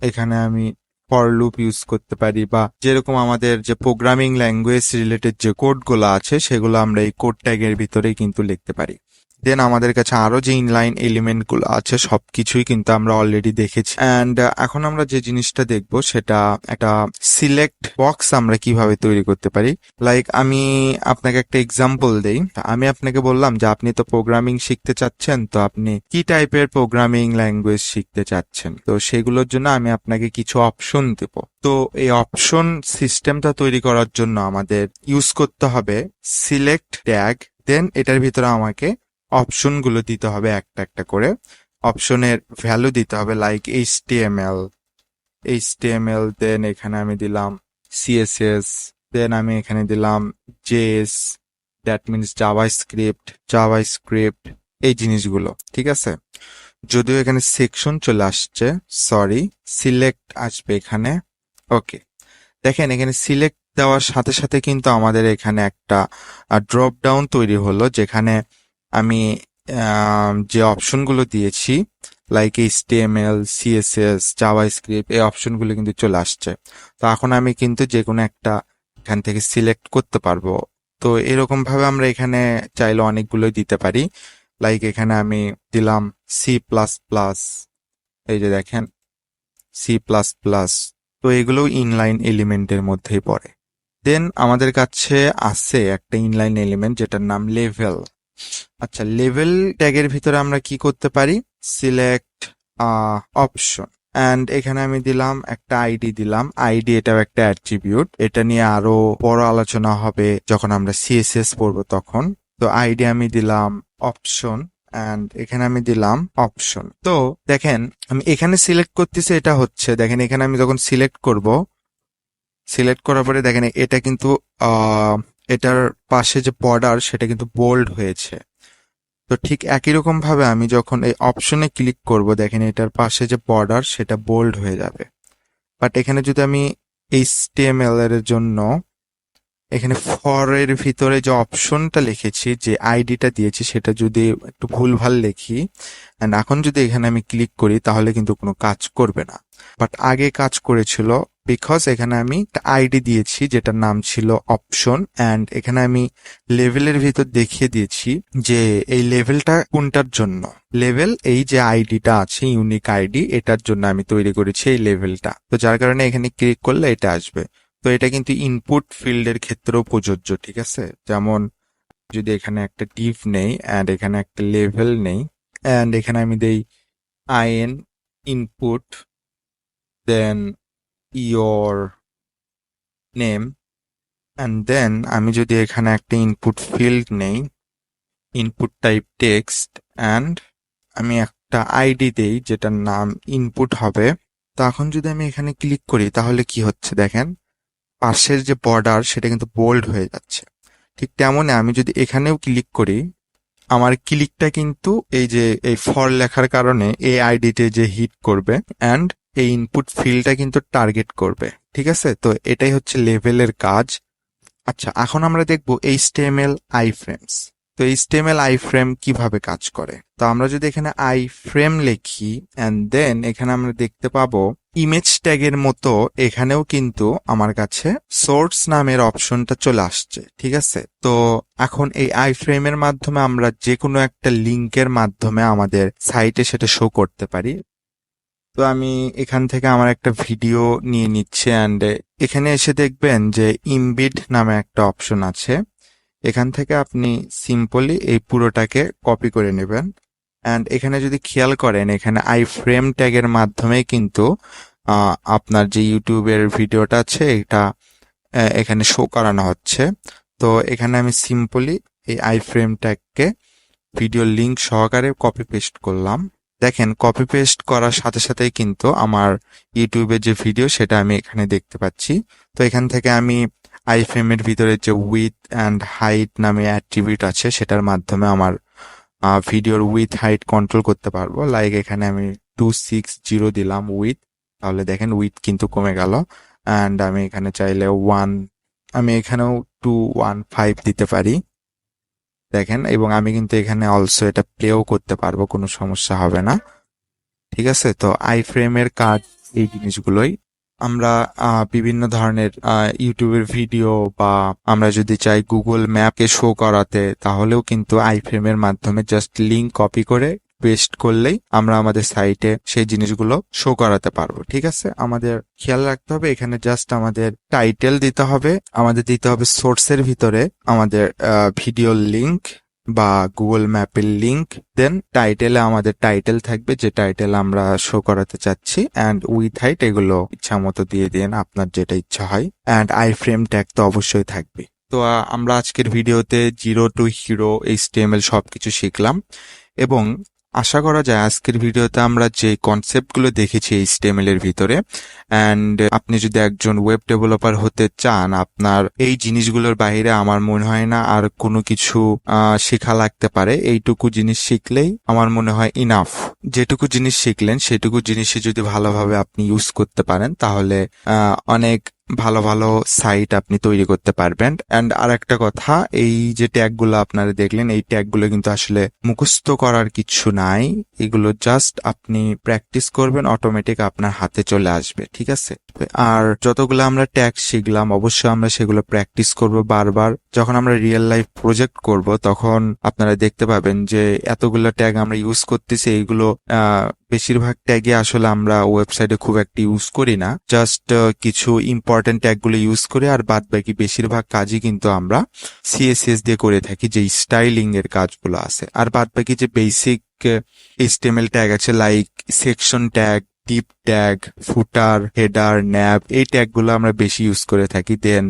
এখানে আমি ফর লুপ ইউজ করতে পারি, বা যেরকম আমাদের যে প্রোগ্রামিং ল্যাঙ্গুয়েজ রিলেটেড যে কোডগুলো আছে সেগুলো আমরা এই কোড ট্যাগের ভিতরেই কিন্তু লিখতে পারি। দেন আমাদের কাছে আরো যে ইনলাইন এলিমেন্ট গুলো আছে সবকিছুই কিন্তু আমরা অলরেডি দেখেছি। অ্যান্ড এখন আমরা যে জিনিসটা দেখবো সেটা একটা সিলেক্ট বক্স আমরা কিভাবে তৈরি করতে পারি। লাইক আমি আপনাকে একটা এক্সাম্পল দেই। আমি আপনাকে বললাম যে আপনি তো প্রোগ্রামিং শিখতে চাচ্ছেন, তো আপনি কি টাইপের প্রোগ্রামিং ল্যাঙ্গুয়েজ শিখতে চাচ্ছেন, তো সেগুলোর জন্য আমি আপনাকে কিছু অপশন দেব। তো এই অপশন সিস্টেমটা তৈরি করার জন্য আমাদের ইউজ করতে হবে সিলেক্ট ট্যাগ। দেন এটার ভিতরে আমাকে অপশনগুলো দিতে হবে একটা একটা করে। অপশনের ভ্যালু দিতে হবে লাইক এইচটিএমএল, দেন এখানে আমি দিলাম সিএসএস, দেন আমি এখানে দিলাম জেএস, দ্যাট মিনস জাভাস্ক্রিপ্ট, এই জিনিসগুলো। ঠিক আছে, যদিও এখানে সেকশন চলে আসছে, সরি, সিলেক্ট আসবে এখানে। ওকে, দেখেন এখানে সিলেক্ট দেওয়ার সাথে সাথে কিন্তু আমাদের এখানে একটা ড্রপ ডাউন তৈরি হলো, যেখানে আমি যে অপশনগুলো দিয়েছি লাইক এইচটিএমএল, সিএসএস, জাভাস্ক্রিপ্ট, এই অপশনগুলো কিন্তু চলে আসছে। তো এখন আমি কিন্তু যে কোনো একটা এখান থেকে সিলেক্ট করতে পারবো। তো এরকম ভাবে আমরা এখানে চাইলে অনেকগুলোই দিতে পারি। লাইক এখানে আমি দিলাম সি প্লাস প্লাস, এই যে দেখেন সি প্লাস প্লাস, তো এগুলো ইনলাইন এলিমেন্টের মধ্যেই পড়ে। দেন আমাদের কাছে আছে একটা ইনলাইন এলিমেন্ট যেটার নাম লেভেল। আচ্ছা, লেভেল ট্যাগের ভিতরে আমরা কি করতে পারি, সিলেক্ট অপশন, অ্যান্ড এখানে আমি দিলাম একটা আইডি দিলাম। আইডি এটাও একটা অ্যাট্রিবিউট, এটা নিয়ে আরো বড় আলোচনা হবে যখন আমরা সিএসএস পড়বো তখন। তো আইডি আমি দিলাম অপশন, অ্যান্ড এখানে আমি দিলাম অপশন। তো দেখেন আমি এখানে সিলেক্ট করতেছি, এটা হচ্ছে দেখেন এখানে আমি যখন সিলেক্ট করব, সিলেক্ট করার পরে দেখেন এটা কিন্তু এটার পাশে যে বর্ডার সেটা কিন্তু বোল্ড হয়েছে। তো ঠিক একই রকম ভাবে আমি যখন এই অপশনে ক্লিক করব, দেখেন এটার পাশে যে বর্ডার সেটা বোল্ড হয়ে যাবে। বাট এখানে যদি আমি এইচটিএমএল এর জন্য এখানে ফর এর ভিতরে যে অপশনটা লিখেছি, যে আইডিটা দিয়েছি, সেটা যদি একটু ভুলভাল লিখি এন্ড এখন যদি এখানে আমি ক্লিক করি তাহলে কিন্তু কোনো কাজ করবে না। বাট আগে কাজ করেছিল, বিকজ এখানে আমি একটা আইডি দিয়েছি যেটার নাম ছিল অপশন, অ্যান্ড এখানে আমি লেভেলের ভিতর দেখিয়ে দিয়েছি যে এই লেভেলটা কোনটার জন্য। লেভেল এই যে আইডিটা আছে, ইউনিক আইডি, এটার জন্য আমি তৈরি করেছি এই লেভেলটা। তো যার কারণে এখানে ক্লিক করলে এটা আসবে। তো এটা কিন্তু ইনপুট ফিল্ডের ক্ষেত্রেও প্রযোজ্য, ঠিক আছে। যেমন যদি এখানে একটা ডিভ নেই অ্যান্ড এখানে একটা লেভেল নেই, অ্যান্ড এখানে আমি দেই IN input, then your name, and then আমি যদি এখানে একটা ইনপুট ফিল্ড নেই, ইনপুট টাইপ টেক্সট, অ্যান্ড আমি একটা আইডি দেই যেটার নাম ইনপুট হবে। তো এখন যদি আমি এখানে ক্লিক করি তাহলে কি হচ্ছে দেখেন, পাশের যে বর্ডার সেটা কিন্তু বোল্ড হয়ে যাচ্ছে। ঠিক তেমনই আমি যদি এখানেও ক্লিক করি, আমার ক্লিকটা কিন্তু এই যে এই ফর লেখার কারণে এই আইডিতে যে হিট করবে অ্যান্ড এই ইনপুট ফিল্ডটা কিন্তু টার্গেট করবে। ঠিক আছে, তো এটাই হচ্ছে লেভেলের কাজ। আচ্ছা, এখন আমরা দেখবো এইচটিএমএল আইফ্রেমস। তো এইচটিএমএল আইফ্রেম কিভাবে কাজ করে। তো আমরা যদি এখানে আইফ্রেম লিখি অ্যান্ড দেন এখানে আমরা দেখতে পাবো ইমেজ ট্যাগের মতো এখানেও কিন্তু আমার কাছে সোর্স নামের অপশনটা চলে আসছে। ঠিক আছে, তো এখন এই আইফ্রেমের মাধ্যমে আমরা যে কোনো একটা লিঙ্কের মাধ্যমে আমাদের সাইটে সেটা শো করতে পারি। তো আমি এখান থেকে আমার একটা ভিডিও নিয়ে নিচ্ছি অ্যান্ড এখানে এসে দেখবেন যে ইমবিড নামে একটা অপশন আছে। এখান থেকে আপনি সিম্পলি এই পুরোটাকে কপি করে নেবেন অ্যান্ড এখানে যদি খেয়াল করেন এখানে আই ফ্রেম ট্যাগের মাধ্যমে কিন্তু আপনার যে ইউটিউবের ভিডিওটা আছে এটা এখানে শো করানো হচ্ছে। তো এখানে আমি সিম্পলি এই আই ফ্রেম ট্যাগকে ভিডিও লিঙ্ক সহকারে কপি পেস্ট করলাম। দেখেন কপি পেস্ট করার সাথে সাথেই কিন্তু আমার ইউটিউবের যে ভিডিও সেটা আমি এখানে দেখতে পাচ্ছি। তো এখান থেকে আমি আইফ্রেমের ভিতরে যে উইথ অ্যান্ড হাইট নামে অ্যাট্রিবিউট আছে সেটার মাধ্যমে আমার ভিডিওর উইথ হাইট কন্ট্রোল করতে পারবো। লাইক এখানে আমি 260 দিলাম উইথ, তাহলে দেখেন উইথ কিন্তু কমে গেল। অ্যান্ড আমি এখানে চাইলে আমি এখানেও 215 দিতে পারি দেখেন, এবং আমি কিন্তু এখানে অলসো এটা প্লেও করতে পারবো, কোনো সমস্যা হবে না। ঠিক আছে, তো আই ফ্রেমের কাজ এই জিনিসগুলোই। আমরা বিভিন্ন ধরনের ইউটিউবের ভিডিও বা আমরা যদি চাই গুগল ম্যাপকে শো করাতে, তাহলেও কিন্তু আইফ্রেমের মাধ্যমে জাস্ট লিংক কপি করে পেস্ট করলেই আমরা আমাদের সাইটে সেই জিনিসগুলো শো করাতে পারবো। ঠিক আছে, আমাদের খেয়াল রাখতে হবে এখানে জাস্ট আমাদের টাইটেল দিতে হবে, আমাদের দিতে হবে সোর্সের ভিতরে আমাদের ভিডিও লিংক বা গুগল ম্যাপের লিংক, দেন টাইটেলে আমাদের টাইটেল থাকবে যে টাইটেল আমরা শো করাতে চাচ্ছি, অ্যান্ড উইথ হাইট এগুলো ইচ্ছা মতো দিয়ে দিন, আপনার যেটা ইচ্ছা হয়, অ্যান্ড আই ফ্রেম ট্যাগ তো অবশ্যই থাকবে। তো আমরা আজকের ভিডিওতে 0 to hero HTML সবকিছু শিখলাম, এবং আশা করা যায় আজকের ভিডিওতে আমরা যে কনসেপ্টগুলো দেখেছি HTML এর ভিতরে, অ্যান্ড আপনি যদি একজন ওয়েব ডেভেলপার হতে চান, আপনার এই জিনিসগুলোর বাইরে আমার মনে হয় না আর কোনো কিছু শেখা লাগতে পারে। এইটুকু জিনিস শিখলেই আমার মনে হয় ইনাফ। যেটুকু জিনিস শিখলেন সেটুকু জিনিসে যদি ভালোভাবে আপনি ইউজ করতে পারেন, তাহলে অনেক ভালো ভালো সাইট আপনি তৈরি করতে পারবেন। অ্যান্ড আর একটা কথা, এই যে ট্যাগগুলো আপনারা দেখলেন, এই ট্যাগগুলো কিন্তু আসলে মুখস্থ করার কিছু নাই, এগুলো জাস্ট আপনি প্র্যাকটিস করবেন, অটোমেটিক আপনার হাতে চলে আসবে। ঠিক আছে, আর যতগুলো আমরা ট্যাগ শিখলাম অবশ্যই আমরা সেগুলো প্র্যাকটিস করব বারবার। যখন আমরা রিয়েল লাইফ প্রজেক্ট করব তখন আপনারা দেখতে পাবেন যে এতগুলো ট্যাগ আমরা ইউজ করতেছি, এইগুলো বেশিরভাগ ট্যাগে আসলে আমরা ওয়েবসাইটে খুব একটা ইউজ করি না, জাস্ট কিছু ইম্পর্টেন্ট ট্যাগগুলো ইউজ করি, আর বাদ বাকি বেশিরভাগ কাজই কিন্তু আমরা সিএসএস দিয়ে করে থাকি, যে স্টাইলিং এর কাজগুলো আছে। আর বাদ বাকি যে বেসিক HTML ট্যাগ আছে, like section tag, div tag, footer, header, nav, এই ট্যাগগুলো আমরা বেশি ইউজ করে থাকি। দেন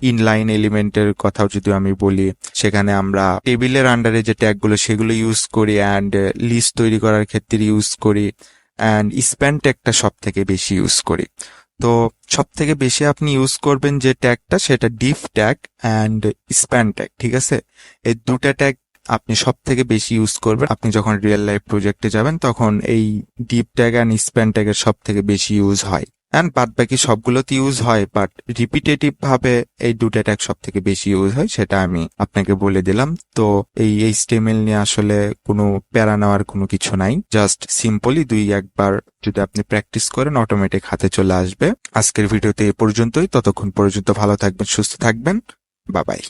ইনলাইন এলিমেন্টের কথাও যদি আমি বলি, সেখানে আমরা টেবিলের আন্ডারে যে ট্যাগগুলো সেগুলো ইউজ করি, অ্যান্ড লিস্ট তৈরি করার ক্ষেত্রে ইউজ করি, অ্যান্ড স্প্যান ট্যাগটা সব থেকে বেশি ইউজ করি। তো সব থেকে বেশি আপনি ইউজ করবেন যে ট্যাগটা, সেটা deep tag and span tag. ঠিক আছে, এই দুটা ট্যাগ আপনি সব থেকে বেশি ইউজ করবেন। আপনি যখন রিয়েল লাইফ প্রজেক্টে যাবেন তখন এই ডিপ ট্যাগ অ্যান্ড স্প্যান ট্যাগের সব থেকে বেশি ইউজ হয়, অ্যান্ড বাদ বাকি সবগুলোতে ইউজ হয়, বাট রিপিটেটিভ ভাবে এই দুটা ট্যাগ সব থেকে বেশি ইউজ হয়, সেটা আমি আপনাকে বলে দিলাম। তো এই HTML নিয়ে আসলে কোনো প্যারা নেওয়ার কোনো কিছু নাই, জাস্ট সিম্পলি 2-1 বার যদি আপনি প্র্যাকটিস করেন অটোমেটিক হাতে চলে আসবে। আজকের ভিডিওতে এ পর্যন্তই, ততক্ষণ পর্যন্ত ভালো থাকবেন, সুস্থ থাকবেন, বাই বাই।